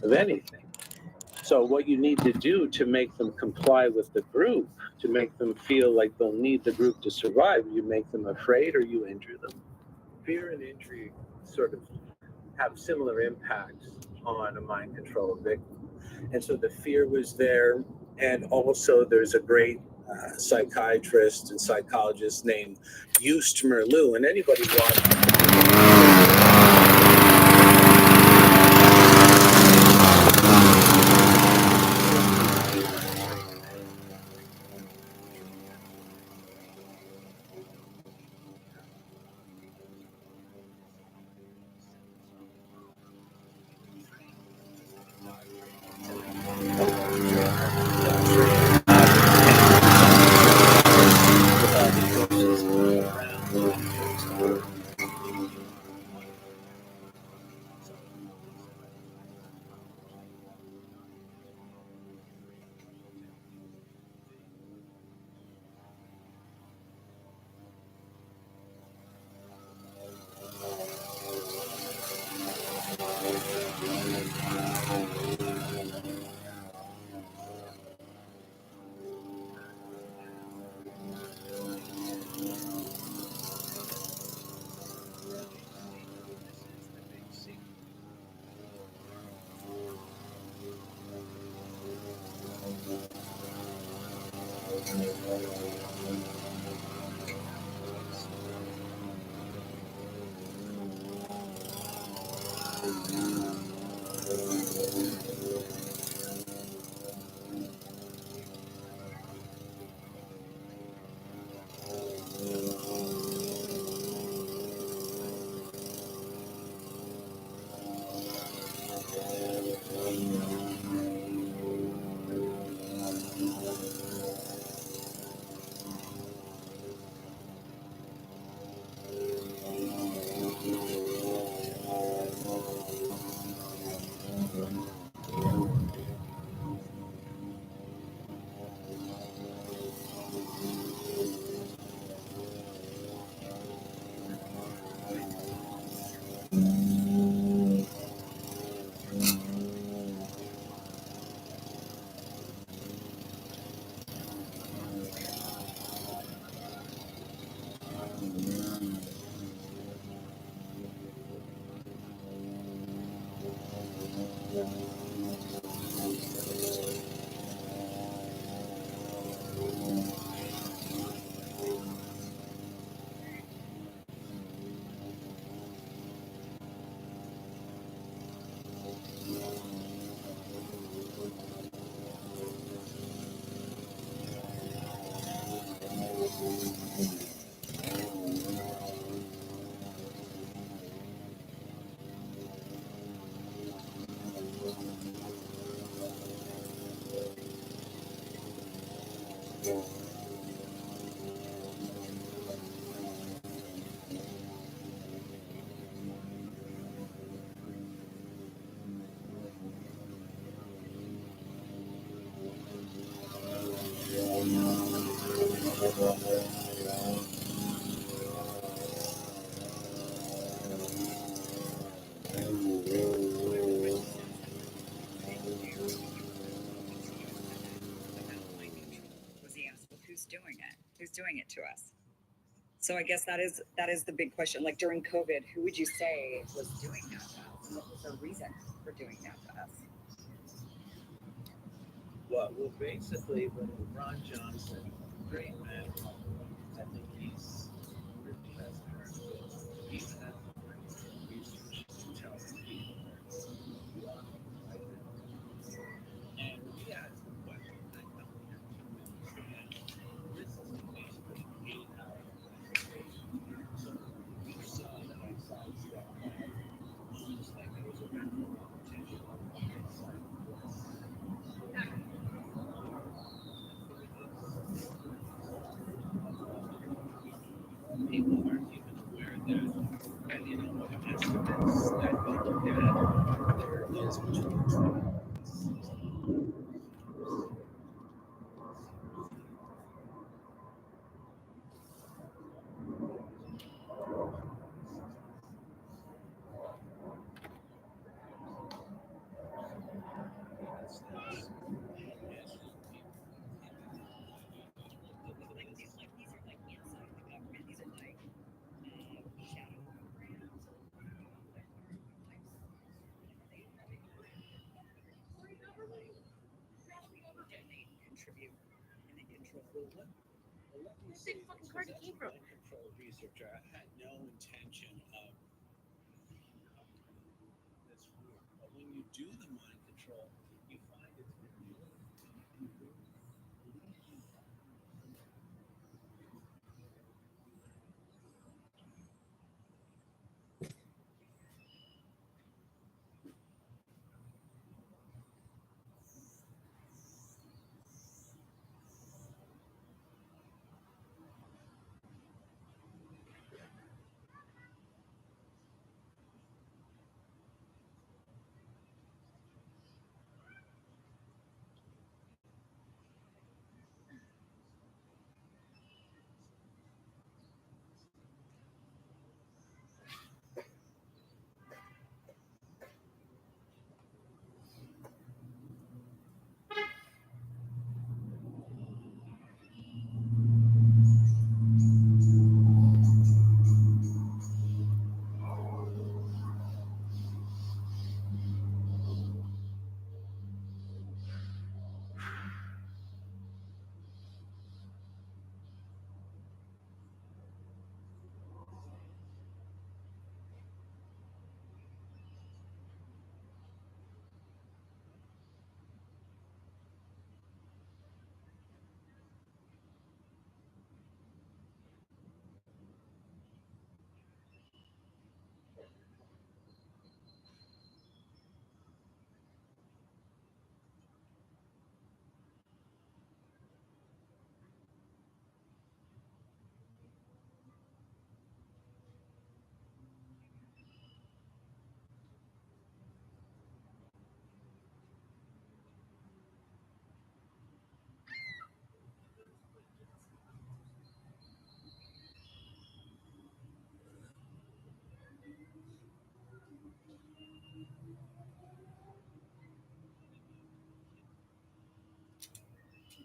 [SPEAKER 14] of anything. So what you need to do to make them comply with the group, to make them feel like they'll need the group to survive, you make them afraid or you injure them. Fear and injury sort of have similar impacts on a mind control victim. And so the fear was there. And also there's a great psychiatrist and psychologist named Joost Meerloo. And anybody watching
[SPEAKER 17] Was he asked, well, who's doing it? Who's doing it to us? So I guess that is the big question. Like during COVID, who would you say was doing that to us? What was the reason for doing that to us?
[SPEAKER 14] Well, basically, when Ron Johnson, great man, I think he's really best person. He's at the research to tell people who are like that. And we asked the question, I don't hear too many. This is basically 8 hours of presentation. So we saw that I saw stuff almost like there was a rental competition on one side. People aren't even aware that, and you know, what estimates that we look at, there is between 20 and 60. Control researcher. I had no intention of this work, but when you do the mind control, you find it's really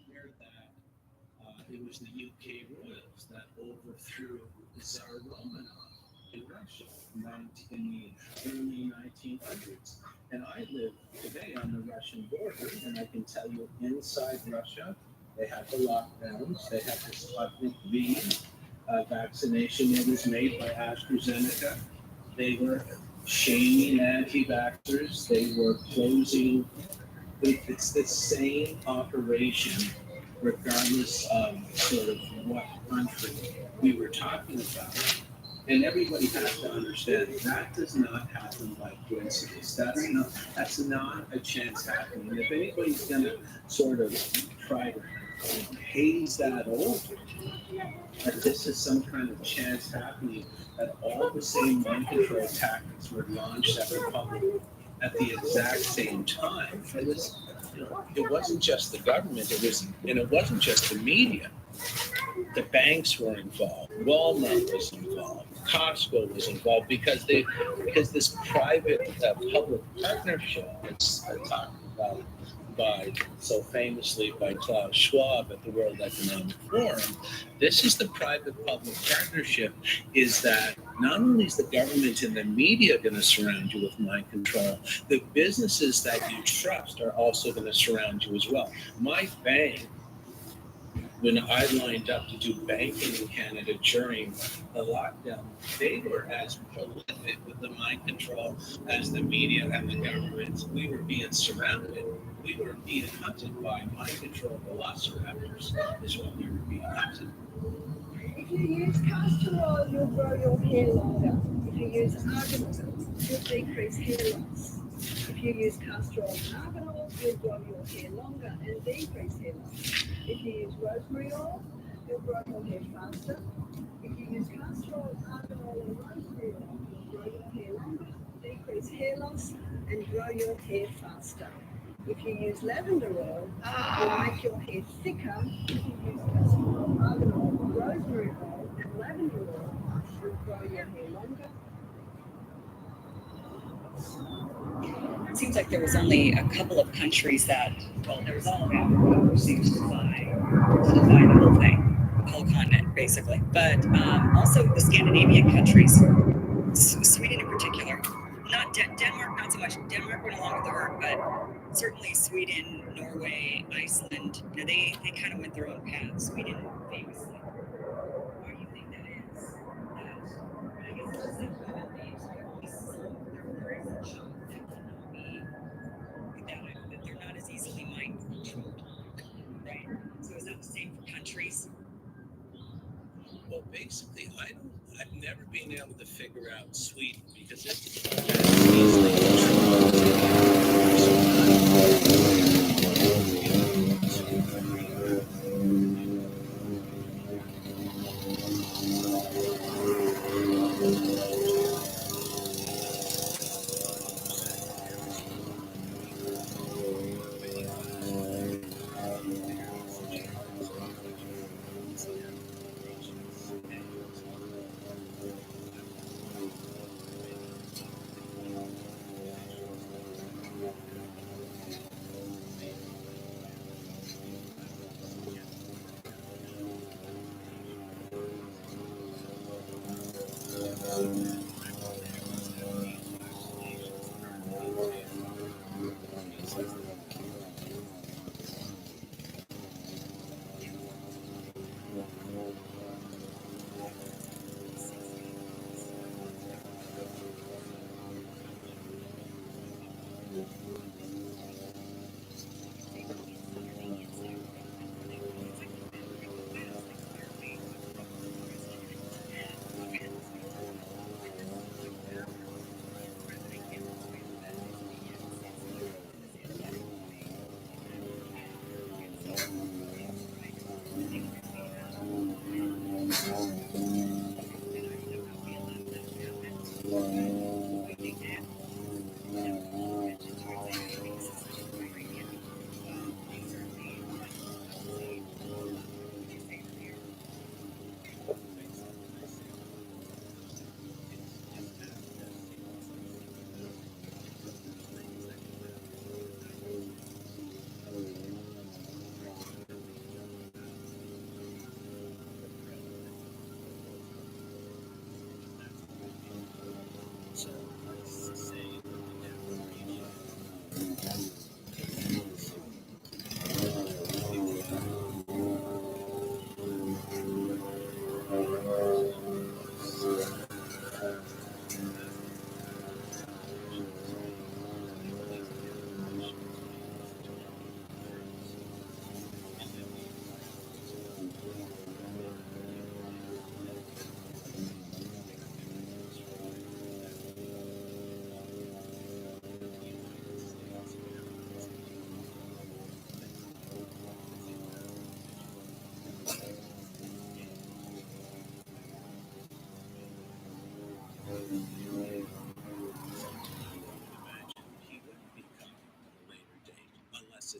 [SPEAKER 14] aware that it was the UK royals that overthrew Tsar Romanov in Russia in the early 1900s. And I live today on the Russian border, and I can tell you inside Russia, they had the lockdowns, they had the Sputnik V vaccination that was made by AstraZeneca. They were shaming anti-vaxxers, they were closing. It's the same operation, regardless of sort of what country we were talking about. And everybody has to understand that does not happen by coincidence. That's not a chance happening. If anybody's going to sort of try to haze that over. That this is some kind of chance happening, that all the same mind control tactics were launched at the public at the exact same time. It wasn't just the government, it wasn't just the media. The banks were involved, Walmart was involved, Costco was involved, because this private public partnership that's talked about so famously by Klaus Schwab at the World Economic Forum. This is the private-public partnership, is that not only is the government and the media going to surround you with mind control, the businesses that you trust are also going to surround you as well. My bank, when I lined up to do banking in Canada during the lockdown, they were as prolific with the mind control as the media and the government. We were being surrounded. We were being hunted by mind control velociraptors, is what we were being hunted.
[SPEAKER 18] If you use castor oil, you'll grow your hair longer. If you use argan oil, you'll decrease hair loss. If you use castor oil and argan oil, you'll grow your hair longer and decrease hair loss. If you use rosemary oil, you'll grow your hair faster. If you use castor oil, argan oil, and rosemary oil, you'll grow your hair longer, decrease hair loss, and grow your hair faster. If you use lavender oil, you'll make your hair thicker. If you use castor oil, argan oil, rosemary oil, and lavender oil, you'll grow your hair longer.
[SPEAKER 19] It seems like there was only a couple of countries that, well, there was all of Africa who seems to buy the whole thing, the whole continent, basically. But also the Scandinavian countries, Sweden in particular, not Denmark, not so much. Denmark went along with the herd, but certainly Sweden, Norway, Iceland, they kind of went their own path. Sweden famously. Why do you think that is? I guess it's just that they're not as easily mind controlled, right? So is that the same for countries?
[SPEAKER 14] Well, basically, I've never been able to figure out Sweden, because it's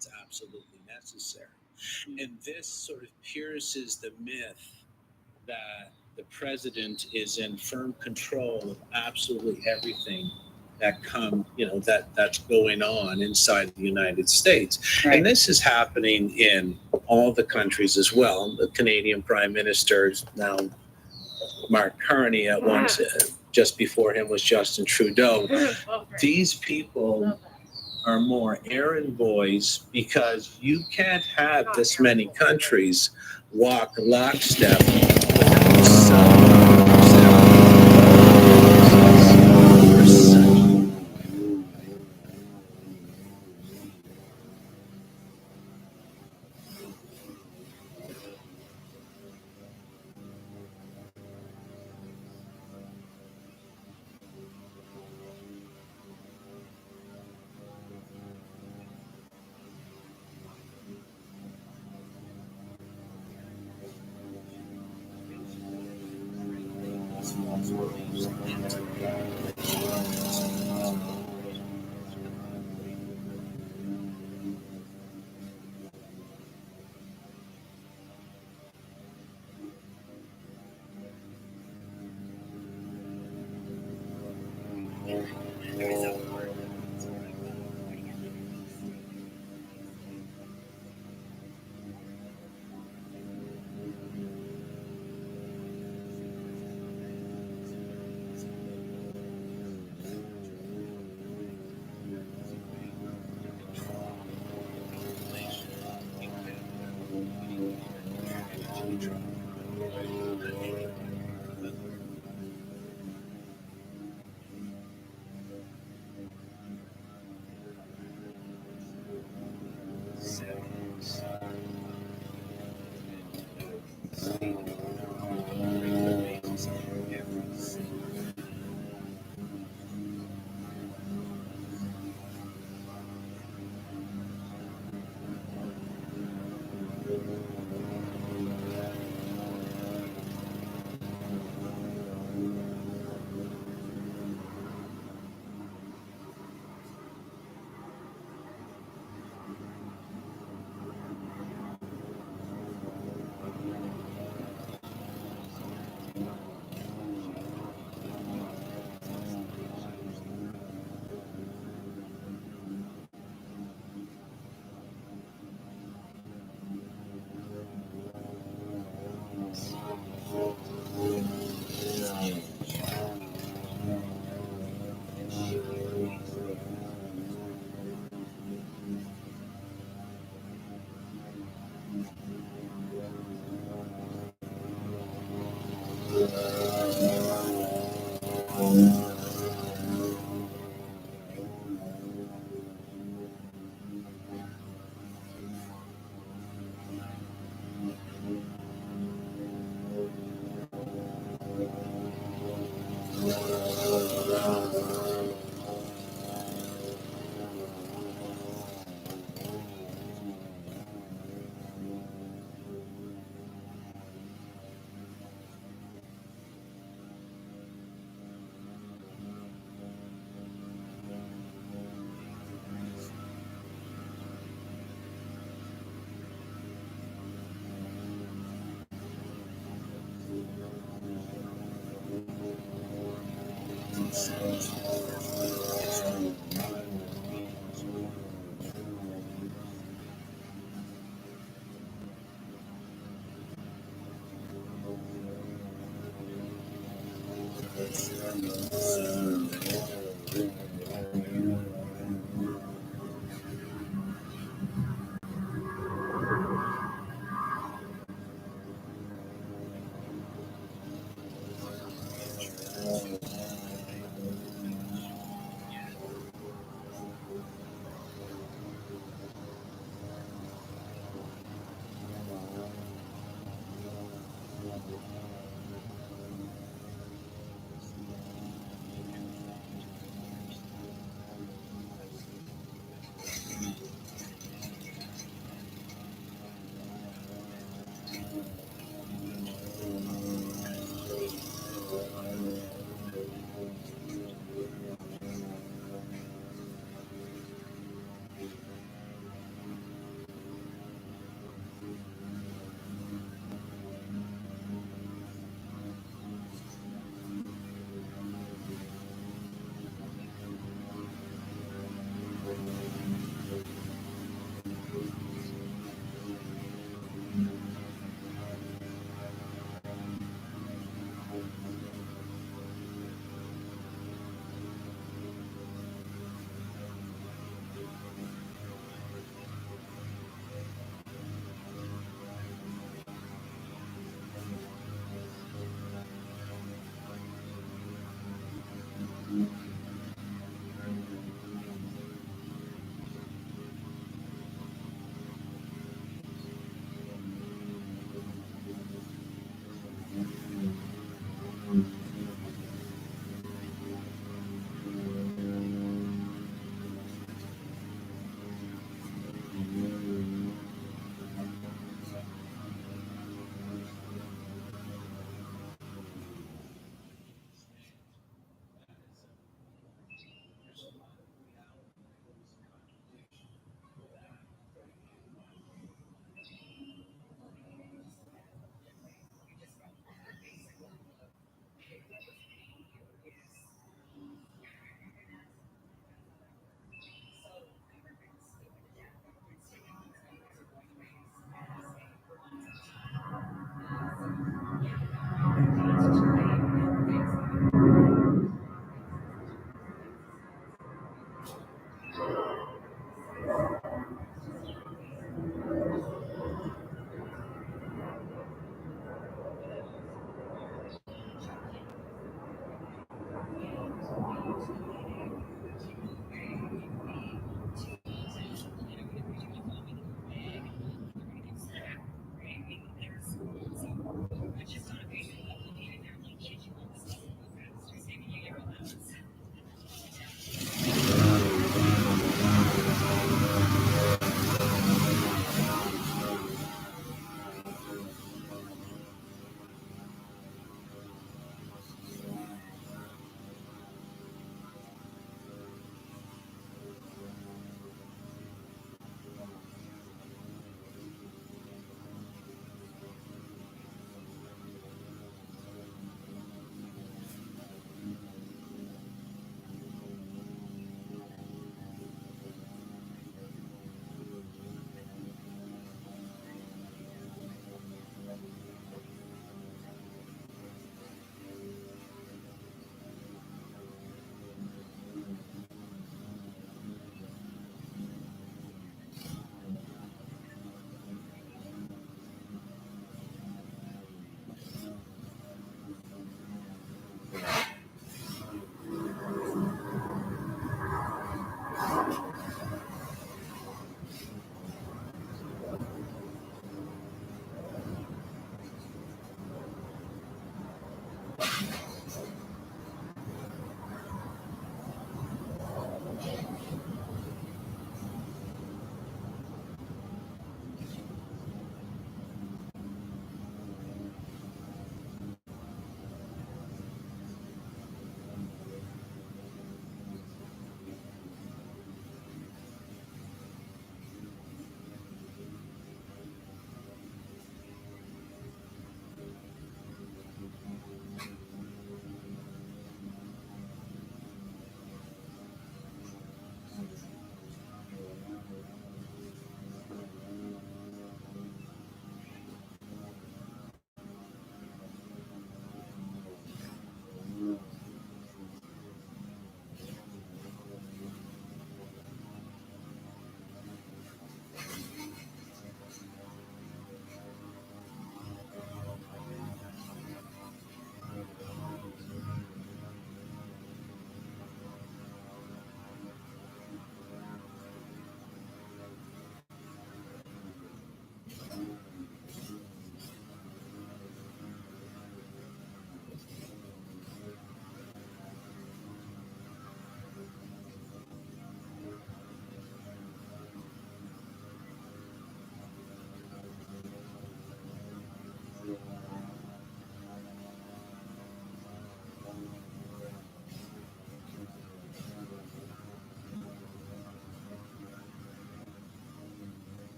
[SPEAKER 20] it's absolutely necessary. And this sort of pierces the myth that the president is in firm control of absolutely everything that's going on inside the United States. Right. And this is happening in all the countries as well. The Canadian Prime Minister is now Mark Carney. At once, just before him was Justin Trudeau. These people are more errand boys because you can't have this many countries walk lockstep without some.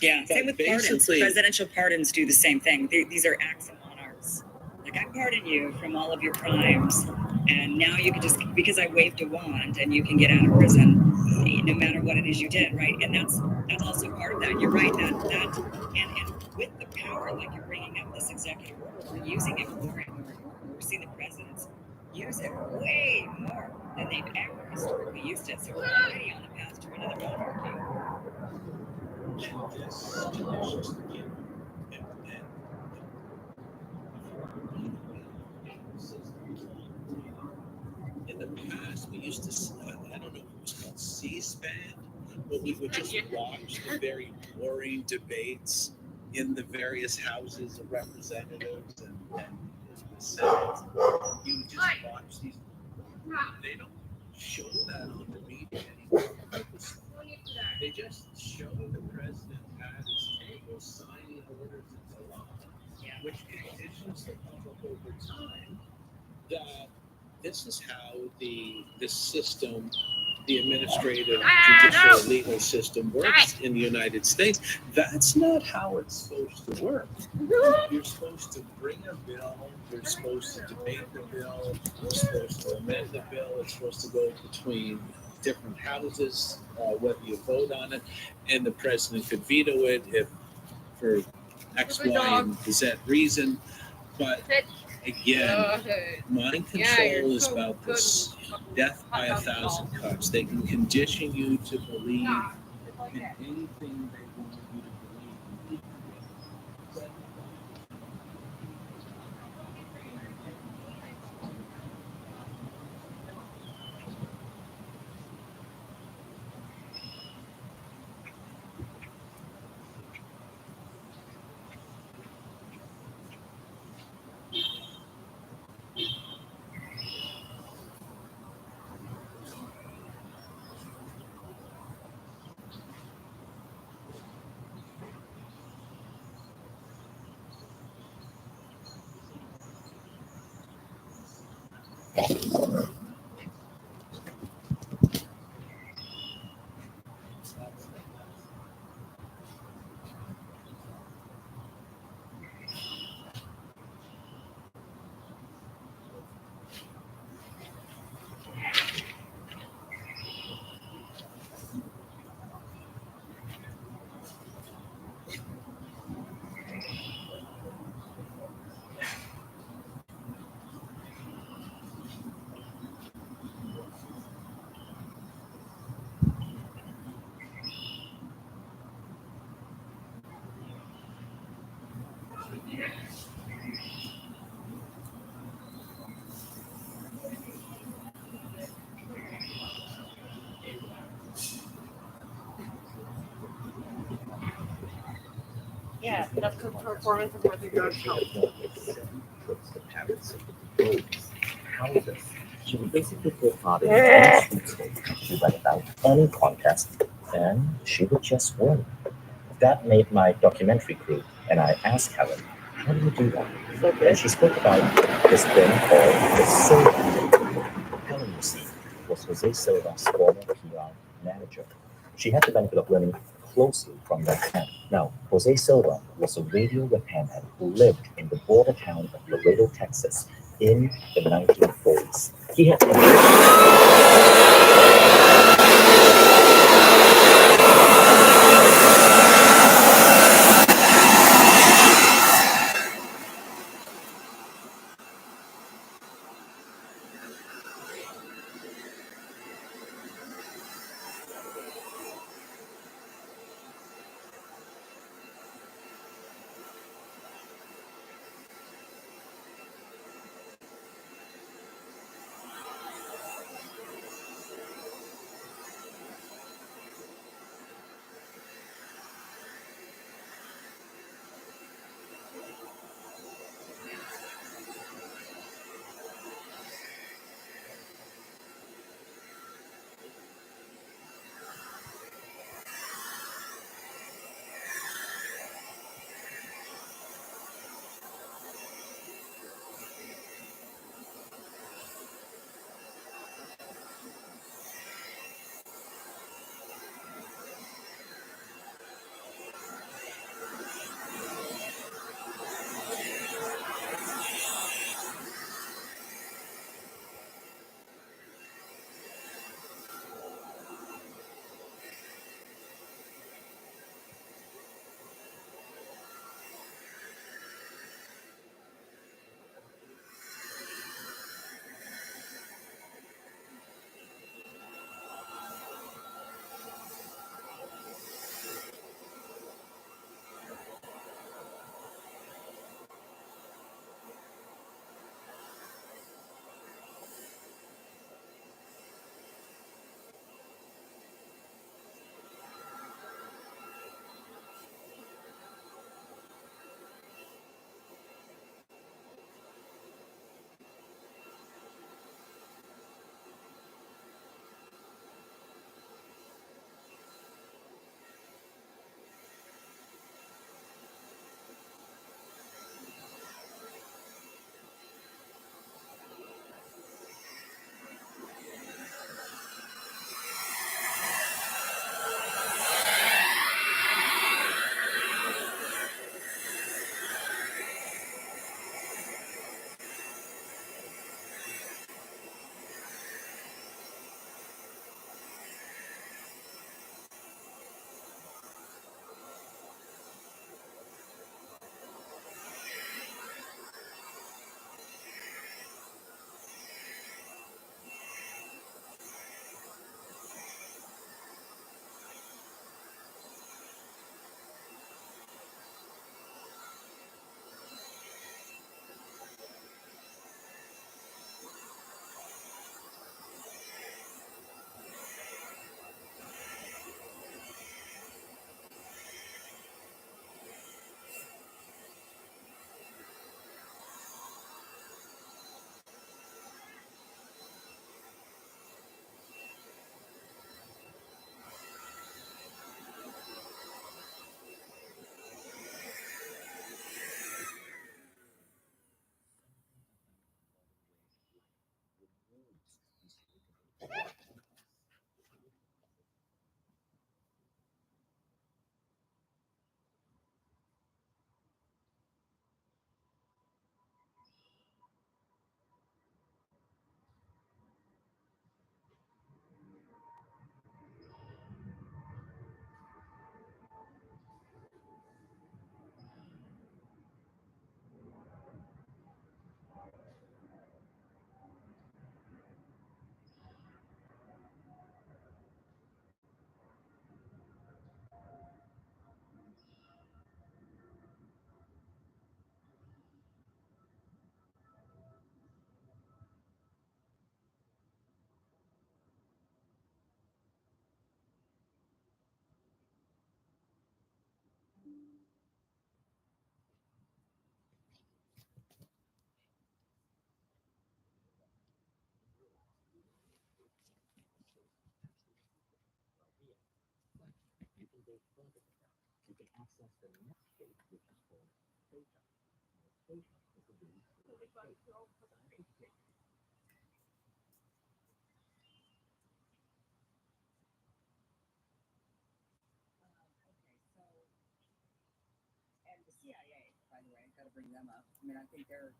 [SPEAKER 17] Yeah, same with pardons.
[SPEAKER 20] Basically-
[SPEAKER 17] Presidential pardons do the same thing. These are acts of monarchs. Like, I pardon you from all of your crimes, and now you can just, because I waved a wand, and you can get out of prison, no matter what it is you did, right? And that's also part of that. You're right. And with the power, like you're bringing up this executive order, we're using it more and more and more. We're seeing the presidents use it way more than they've ever historically used it. So we're already on the path to another monarchy.
[SPEAKER 20] In the past, we used to, I don't know if it was called C-SPAN, but we would just watch the very boring debates in the various houses of representatives and the Senate. You would just watch these. They don't show that on the media anymore. They just show the president at his table signing orders into law, which conditions the public over time that this is how the system, the administrative, judicial, legal system works in the United States. That's not how it's supposed to work. You're supposed to bring a bill, you're supposed to debate the bill, you're supposed to amend the bill, it's supposed to go between different houses, whether you vote on it, and the president could veto it if for X, Y, and Z reason. But again, mind control is about this death by 1,000 cuts. They can condition you to believe in anything they want you to believe.
[SPEAKER 11] Yeah, that's good performance of what the drugs help.
[SPEAKER 16] However, she would basically take part in any sweepstakes she read about, any contest, and she would just win. That made my documentary crew, and I asked Helen, how do you do that? And she spoke about this thing called the Silva. Helen, you see, was Jose Silva's former PR manager. She had the benefit of learning closely from that man. Now, Jose Silva was a radio repairman who lived in the border town of Laredo, Texas in the 1940s. He had access the next gate, which is called Theta. Theta is the belief for the scientific gate.
[SPEAKER 17] And the CIA, by the way, got to bring them up. I mean, I think they're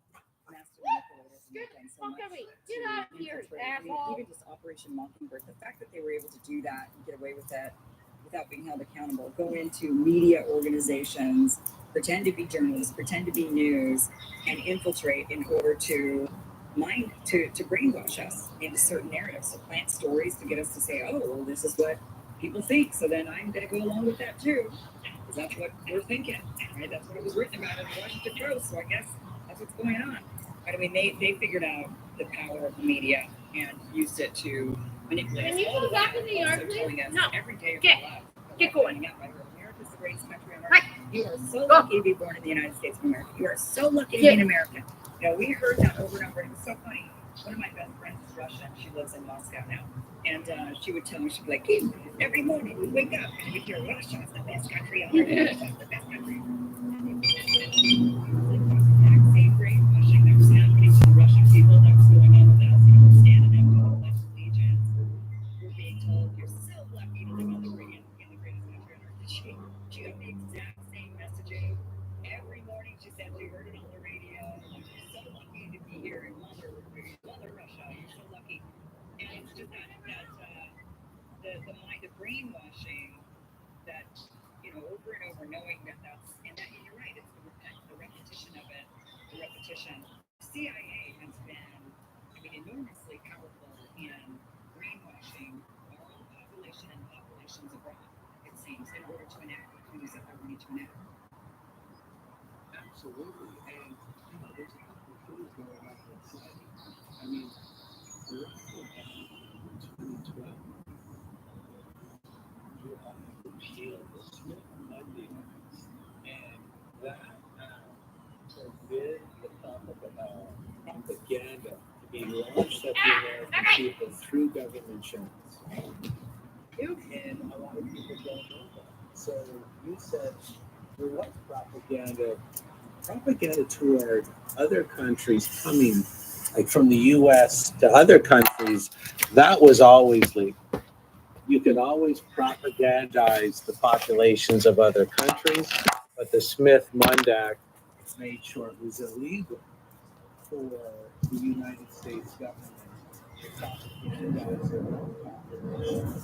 [SPEAKER 17] master manipulators and they've done so much.
[SPEAKER 1] Get out of here,
[SPEAKER 17] infiltrate. I mean,
[SPEAKER 1] asshole.
[SPEAKER 17] even just Operation Mockingbird, the fact that they were able to do that and get away with that without being held accountable, go into media organizations, pretend to be journalists, pretend to be news, and infiltrate in order to to brainwash us into certain narratives, to plant stories to get us to say, oh, well, this is what people think, so then I'm going to go along with that too, because that's what we're thinking, right? That's what it was written about in the Washington Post, so I guess that's what's going on. But I mean, they figured out the power of the media and used it to manipulate us.
[SPEAKER 1] Can you
[SPEAKER 17] all
[SPEAKER 1] go
[SPEAKER 17] the
[SPEAKER 1] back
[SPEAKER 17] while
[SPEAKER 1] in the yard,
[SPEAKER 17] also telling
[SPEAKER 1] please?
[SPEAKER 17] us
[SPEAKER 1] No.
[SPEAKER 17] every day of
[SPEAKER 1] Get-
[SPEAKER 17] our lives.
[SPEAKER 1] get going.
[SPEAKER 17] America's the greatest country on earth. You are so lucky to be born in the United States of America. You are so lucky to be an American. You know, we heard that over and over, and it was so funny. One of my best friends is Russian. She lives in Moscow now. And she would tell me, she'd be like, "Kid, every morning we wake up and we hear Russia's the best country on earth. Russia's the best country." Same brainwashing that was happening to the Russian people that was going on with us. You know, we're standing up with a pledge of allegiance. We're being told, you're so lucky to live in the greatest country on earth. She got the exact same messaging every morning. She said she heard it on the radio. You're so lucky to be here in Mother Russia. You're so lucky. And it's just that the mind of brainwashing that, you know, over and over, knowing that that's, and that you're right, it's the repetition of it, the repetition. CIA has been, I mean, enormously powerful in brainwashing our own population and populations abroad, it seems, in order to enact the duties that we need to enact.
[SPEAKER 14] Absolutely. And, you know, there's a couple of things going on inside. I mean, the Russian in 2012, you repealed the Smith-Mundy Acts, and that forbid the propaganda to be launched at the American people through government channels. And a lot of people don't know that. So you said there was propaganda toward other countries coming, like from the U.S. to other countries. That was always legal. You could always propagandize the populations of other countries, but the Smith-Mundy Act made sure it was illegal for the United States government to propagandize their own population.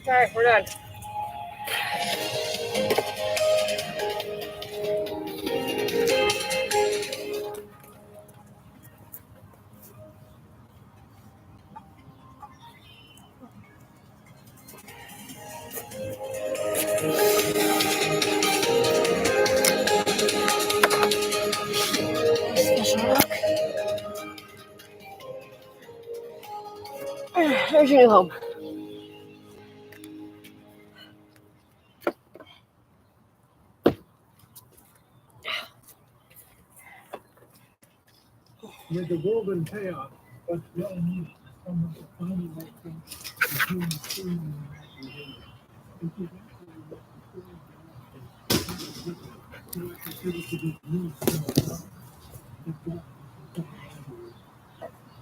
[SPEAKER 1] All right, we're done. There's your new home.
[SPEAKER 14] With the golden payoff, what's really needed is someone to finally make things the human being behavior. Because actually what the human consider to be news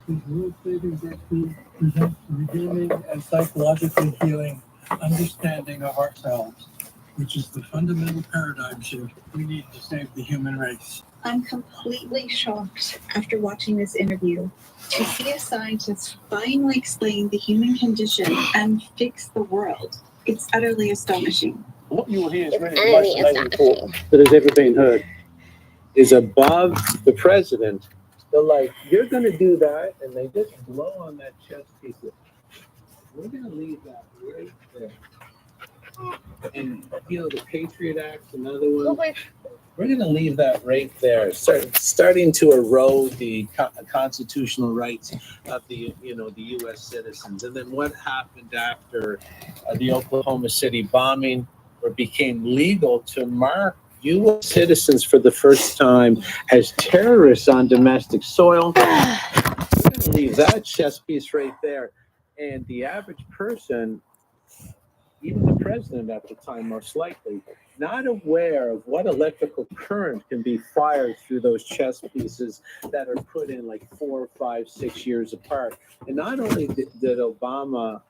[SPEAKER 14] these world-saving breakthroughs present revealing and psychologically healing understanding of ourselves, which is the fundamental paradigm shift we need to save the human race.
[SPEAKER 21] I'm completely shocked after watching this interview to see a scientist finally explain the human condition and fix the world. It's utterly astonishing.
[SPEAKER 14] What you will hear is really the most amazing talk that has ever been heard. Is above the president They're like, you're going to do that, and they just blow on that chess piece. We're going to leave that right there. And, the Patriot Act's another one. We're going to leave that right there, starting to erode the constitutional rights of the U.S. citizens. And then what happened after the Oklahoma City bombing, where it became legal to mark U.S. citizens for the first time as terrorists on domestic soil? We're going to leave that chess piece right there. And the average person, even the president at the time, most likely, not aware of what electrical current can be fired through those chess pieces that are put in like 4, 5, 6 years apart. And not only did Obama,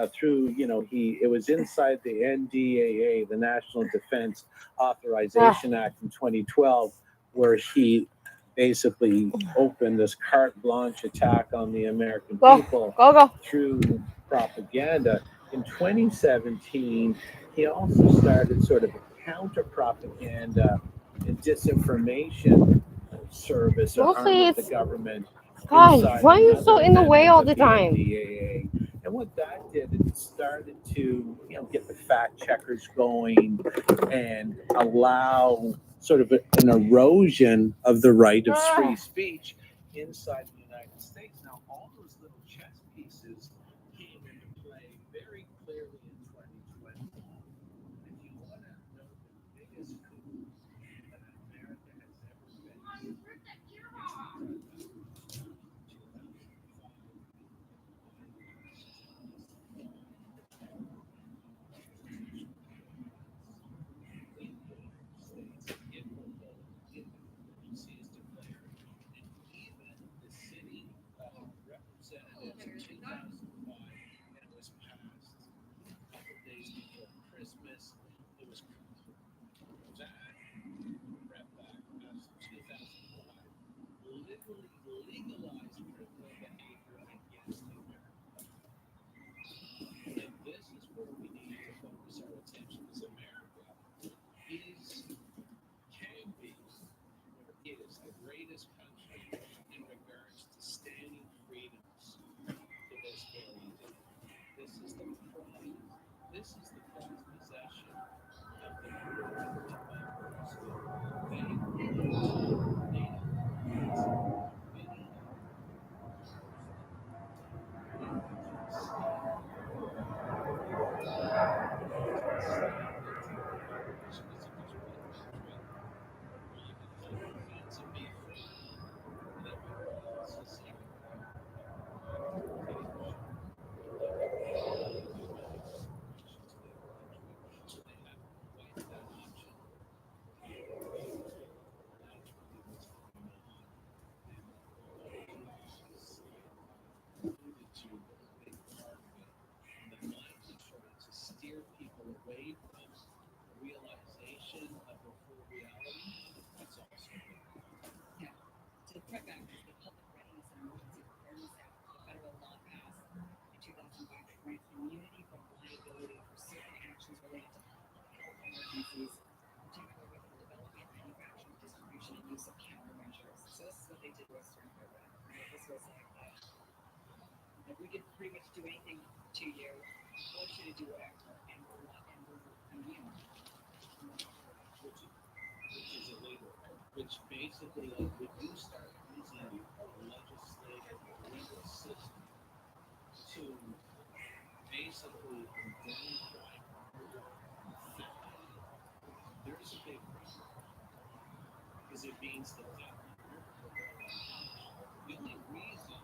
[SPEAKER 14] it was inside the NDAA, the National Defense Authorization Act in 2012, where he basically opened this carte blanche attack on the American people through propaganda. In 2017, he also started sort of a counter-propaganda and disinformation service or arm of the government.
[SPEAKER 1] God, why are you so in the way all the time?
[SPEAKER 14] NDAA. And what that did, it started to get the fact checkers going and allow sort of an erosion of the right of free speech inside the United States. Now, all those little chess pieces came into play very clearly in 2020. If you want to know the biggest coup that America has ever been, which basically, would you start using a legislative legal system to basically identify there's a big problem because it means that the only reason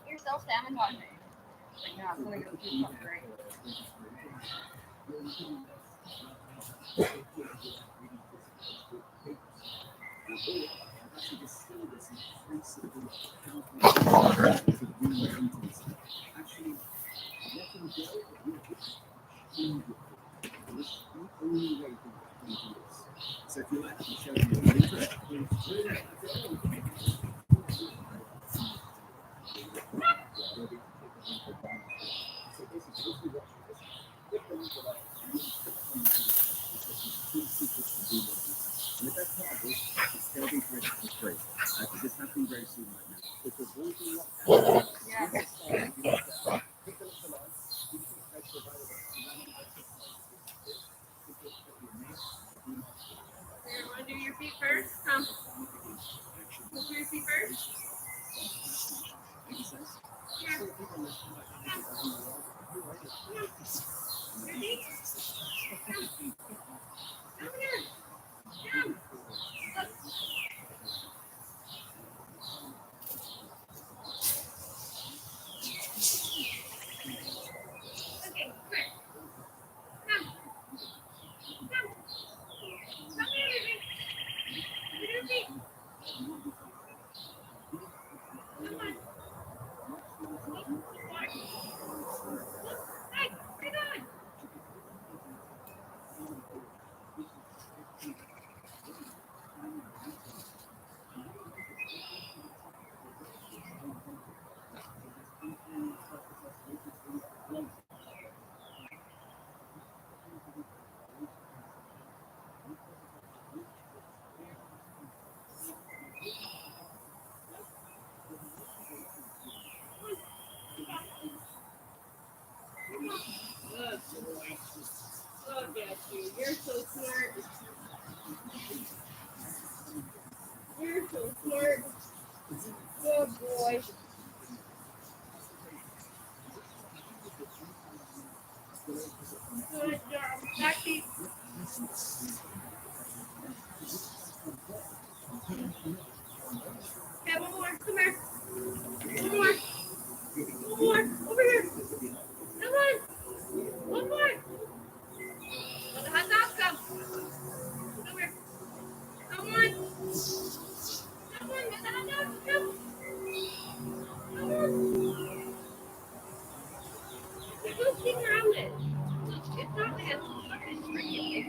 [SPEAKER 1] Yourself salmon water. Yeah, I'm gonna go do something great.
[SPEAKER 5] So if you like to show me interest, and the best part of this, it's still be for free. Because it's happening very soon right now. Because one thing
[SPEAKER 1] Want to do your feet first? Come. Do your feet first. Yeah. Look at you. You're so smart. You're so smart. Good boy. Good job. Taxi. Okay, one more. Come here. One more. One more. Over here. Come on. One more. Let the hot dogs go. Come here. Come on. Come on. Get the hot dogs. Come. Come on. There's no thing around it. It's not this. It's freaking.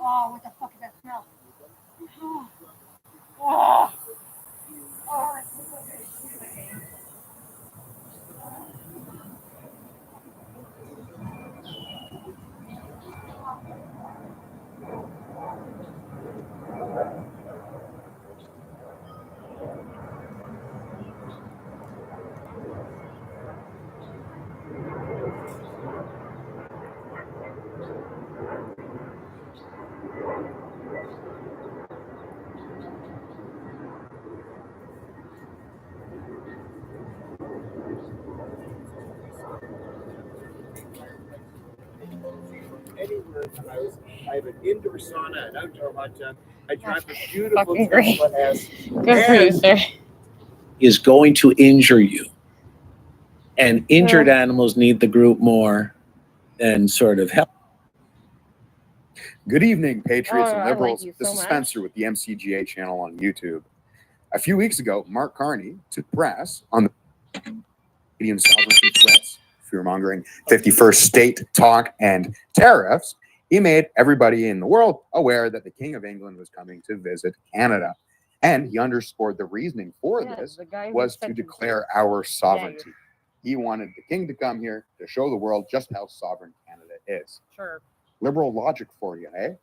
[SPEAKER 1] Oh, what the fuck is that smell? Oh. Oh. Oh, that's so good.
[SPEAKER 5] Anywhere I have an indoor sauna, an outdoor hot tub. I drive a beautiful
[SPEAKER 1] Fucking great.
[SPEAKER 5] Tesla S.
[SPEAKER 1] Good producer.
[SPEAKER 20] Is going to injure you. And injured animals need the group more than sort of help.
[SPEAKER 4] Good evening, Patriots
[SPEAKER 1] Oh,
[SPEAKER 4] and
[SPEAKER 1] I like
[SPEAKER 4] Liberals.
[SPEAKER 1] you
[SPEAKER 4] This
[SPEAKER 1] so
[SPEAKER 4] is
[SPEAKER 1] much.
[SPEAKER 4] Spencer with the MCGA channel on YouTube. A few weeks ago, Mark Carney took press on the Canadian sovereignty threats, fear-mongering, 51st state talk, and tariffs. He made everybody in the world aware that the King of England was coming to visit Canada. And he underscored the reasoning for this
[SPEAKER 1] the guy who
[SPEAKER 4] was to
[SPEAKER 1] said
[SPEAKER 4] declare our sovereignty. He wanted the king to come here to show the world just how sovereign Canada is.
[SPEAKER 1] Sure.
[SPEAKER 4] Liberal logic for you, eh?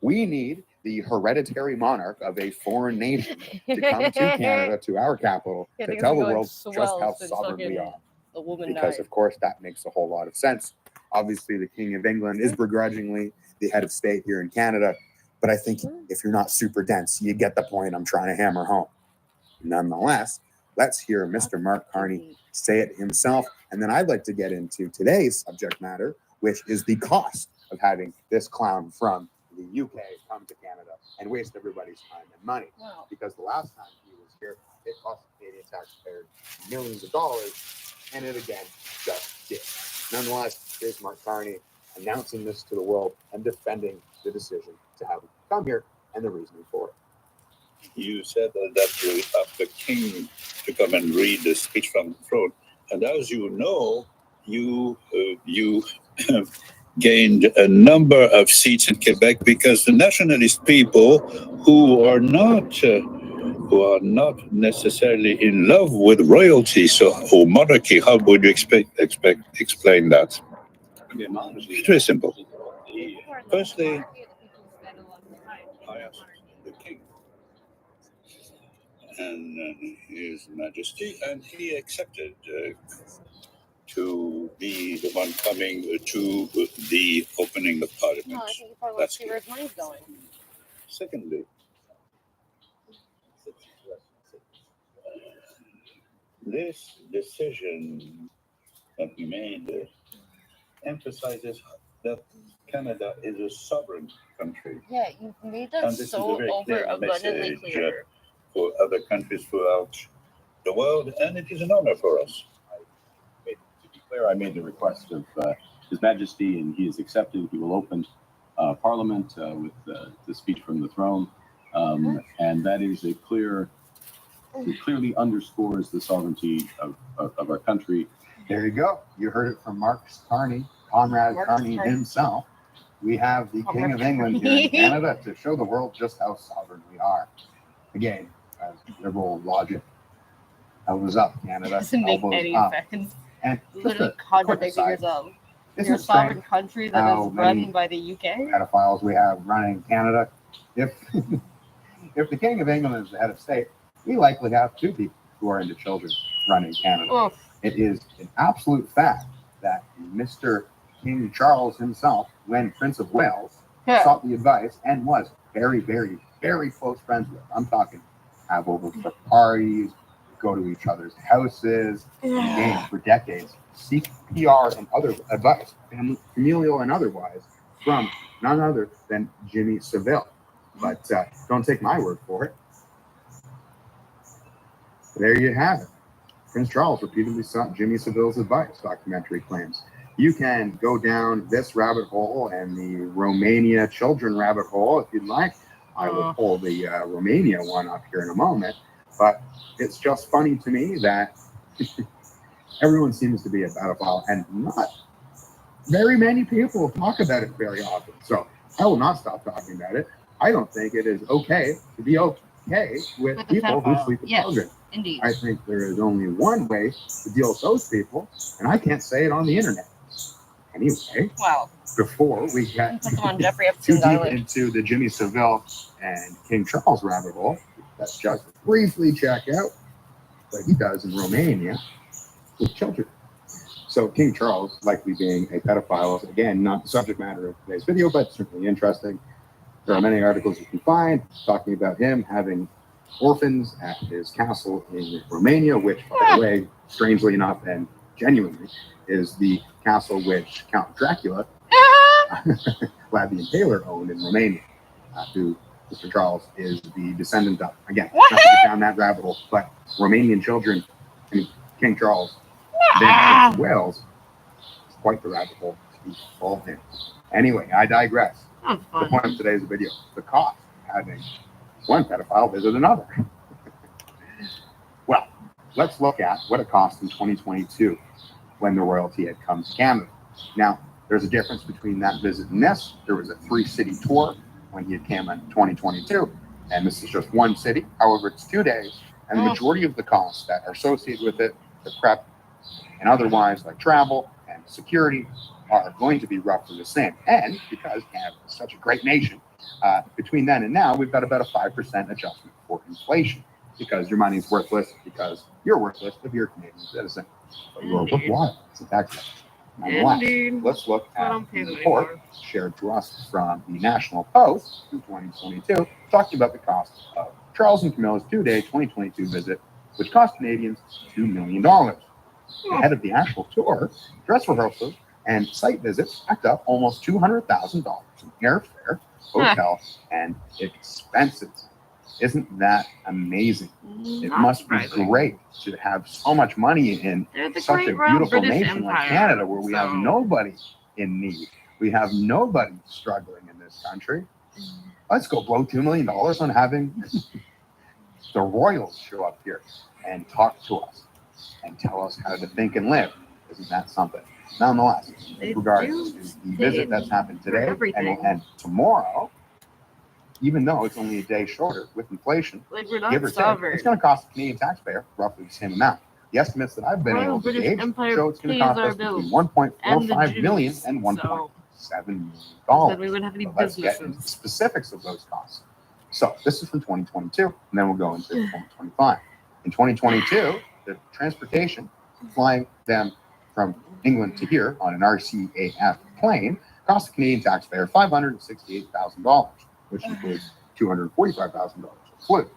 [SPEAKER 4] We need the hereditary monarch of a foreign nation to come to Canada, to our capital,
[SPEAKER 1] Yeah,
[SPEAKER 4] to
[SPEAKER 1] things
[SPEAKER 4] tell
[SPEAKER 1] are
[SPEAKER 4] the
[SPEAKER 1] going
[SPEAKER 4] world
[SPEAKER 1] so
[SPEAKER 4] just
[SPEAKER 1] well
[SPEAKER 4] how
[SPEAKER 1] since
[SPEAKER 4] sovereign we
[SPEAKER 1] fucking
[SPEAKER 4] are.
[SPEAKER 1] the woman
[SPEAKER 4] Because,
[SPEAKER 1] died.
[SPEAKER 4] of course, that makes a whole lot of sense. Obviously, the King of England is begrudgingly the head of state here in Canada. But I think if you're not super dense, you get the point I'm trying to hammer home. Nonetheless, let's hear Mr. Mark Carney say it himself. And then I'd like to get into today's subject matter, which is the cost of having this clown from the UK come to Canada and waste everybody's time and money.
[SPEAKER 1] Wow.
[SPEAKER 4] Because the last time he was here, it cost the Canadian taxpayers millions of dollars, and it again just did. Nonetheless, here's Mark Carney announcing this to the world and defending the decision to have him come here and the reasoning for it.
[SPEAKER 22] You said that you have the king to come and read the speech from the throne, and as you know, you gained a number of seats in Quebec because the nationalist people who are not necessarily in love with royalty or monarchy. How would you explain that? It's very simple. Firstly, I asked the king and His Majesty, and he accepted to be the one coming to the opening of Parliament.
[SPEAKER 1] No, I think you probably want to see where his money's going.
[SPEAKER 22] Secondly, this decision that we made emphasizes that Canada is a sovereign country.
[SPEAKER 1] Yeah, you made that
[SPEAKER 22] And this
[SPEAKER 1] so
[SPEAKER 22] is a very clear
[SPEAKER 1] overabundantly
[SPEAKER 22] message
[SPEAKER 1] clear.
[SPEAKER 22] for other countries throughout the world, and it is an honor for us.
[SPEAKER 5] To be clear, I made the request of His Majesty, and he has accepted. He will open Parliament with the speech from the throne, and that is it clearly underscores the sovereignty of our country.
[SPEAKER 4] There you go. You heard it from Mark Carney, Conrad Carney himself. We have the King of England here in Canada to show the world just how sovereign we are. Again, liberal logic. Elbows up, Canada.
[SPEAKER 1] Doesn't make
[SPEAKER 4] Elbows
[SPEAKER 1] any
[SPEAKER 4] up.
[SPEAKER 1] sense.
[SPEAKER 4] And
[SPEAKER 1] Literally
[SPEAKER 4] quick
[SPEAKER 1] contradicting
[SPEAKER 4] aside,
[SPEAKER 1] yourself.
[SPEAKER 4] isn't
[SPEAKER 1] You're a
[SPEAKER 4] it strange
[SPEAKER 1] sovereign country that
[SPEAKER 4] how
[SPEAKER 1] is run
[SPEAKER 4] many
[SPEAKER 1] by the UK.
[SPEAKER 4] pedophiles we have running Canada? If if the King of England is the head of state, we likely have two people who are into children running Canada.
[SPEAKER 1] Oh.
[SPEAKER 4] It is an absolute fact that Mr. King Charles himself, when Prince of Wales, sought the advice and was very, very, very close friends with. I'm talking have over for parties, go to each other's houses, engage for decades, seek PR and other advice, familial and otherwise, from none other than Jimmy Savile. But don't take my word for it. There you have it. Prince Charles repeatedly sought Jimmy Savile's advice, documentary claims. You can go down this rabbit hole and the Romania children rabbit hole if you'd like. I will pull the Romania one up here in a moment. But it's just funny to me that everyone seems to be a pedophile and not very many people talk about it very often. So I will not stop talking about it. I don't think it is okay to be okay with people who sleep with children.
[SPEAKER 11] Indeed.
[SPEAKER 4] I think there is only one way to deal with those people, and I can't say it on the internet. Anyway,
[SPEAKER 11] Wow.
[SPEAKER 4] before we get
[SPEAKER 11] Put them on Jeffrey
[SPEAKER 4] too
[SPEAKER 11] Epstein's
[SPEAKER 4] deep
[SPEAKER 11] island.
[SPEAKER 4] into the Jimmy Savile and King Charles rabbit hole, let's just briefly check out what he does in Romania with children. So King Charles, likely being a pedophile, is again not the subject matter of today's video, but certainly interesting. There are many articles you can find talking about him having orphans at his castle in Romania, which, by the way, strangely enough and genuinely, is the castle which Count Dracula, Vlad the Impaler, owned in Romania, who Mr. Charles is the descendant of. Again, not to get down that rabbit hole, but Romanian children, I mean, King Charles, then Prince of Wales, is quite the rabbit hole to fall in. Anyway, I digress. The point of today's video, the cost of having one pedophile visit another. Well, let's look at what it cost in 2022 when the royalty had come to Canada. Now, there's a difference between that visit and this. There was a 3-city tour when he had came in 2022, and this is just one city. However, it's 2 days, and the majority of the costs that are associated with it, the prep and otherwise, like travel and security, are going to be roughly the same. And because Canada is such a great nation, between then and now, we've got about a 5% adjustment for inflation, because your money's worthless, because you're worthless if you're a Canadian citizen. But you are worthwhile. It's a tax cut. Nonetheless, let's look at the report shared to us from the National Post in 2022, talking about the cost of Charles and Camilla's 2-day 2022 visit, which cost Canadians $2 million. Ahead of the actual tour, dress rehearsals and site visits stacked up almost $200,000 in airfare, hotel, and expenses. Isn't that amazing? It must be great to have so much money in such a beautiful nation like Canada, where we have nobody in need. We have nobody struggling in this country. Let's go blow $2 million on having the royals show up here and talk to us and tell us how to think and live. Isn't that something? Nonetheless, regardless, the visit that's happened today and will end tomorrow, even though it's only a day shorter with inflation,
[SPEAKER 11] Like, we're not
[SPEAKER 4] give or take,
[SPEAKER 11] sovereign.
[SPEAKER 4] it's going to cost the Canadian taxpayer roughly the same amount. The estimates that I've been able to gauge show it's going to cost us between $1.45 million and $1.7 million.
[SPEAKER 11] Then we wouldn't have any
[SPEAKER 4] But let's get into the specifics of those costs. So this is from 2022, and then we'll go into 2025. In 2022, the transportation, flying them from England to here on an RCAF plane, cost the Canadian taxpayer $568,000, which includes $245,000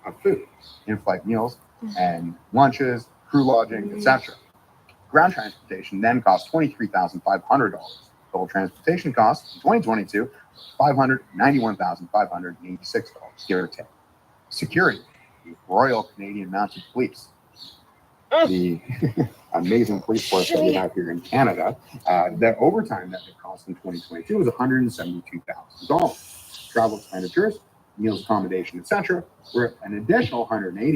[SPEAKER 4] of food, in-flight meals and lunches, crew lodging, etc. Ground transportation then cost $23,500. Total transportation costs in 2022, $591,586, give or take. Security, the Royal Canadian Mounted Police, the amazing police force that we have here in Canada, the overtime that it cost in 2022 was $172,000. Travel expenditures, meals, accommodation, etc., were an additional $189,000.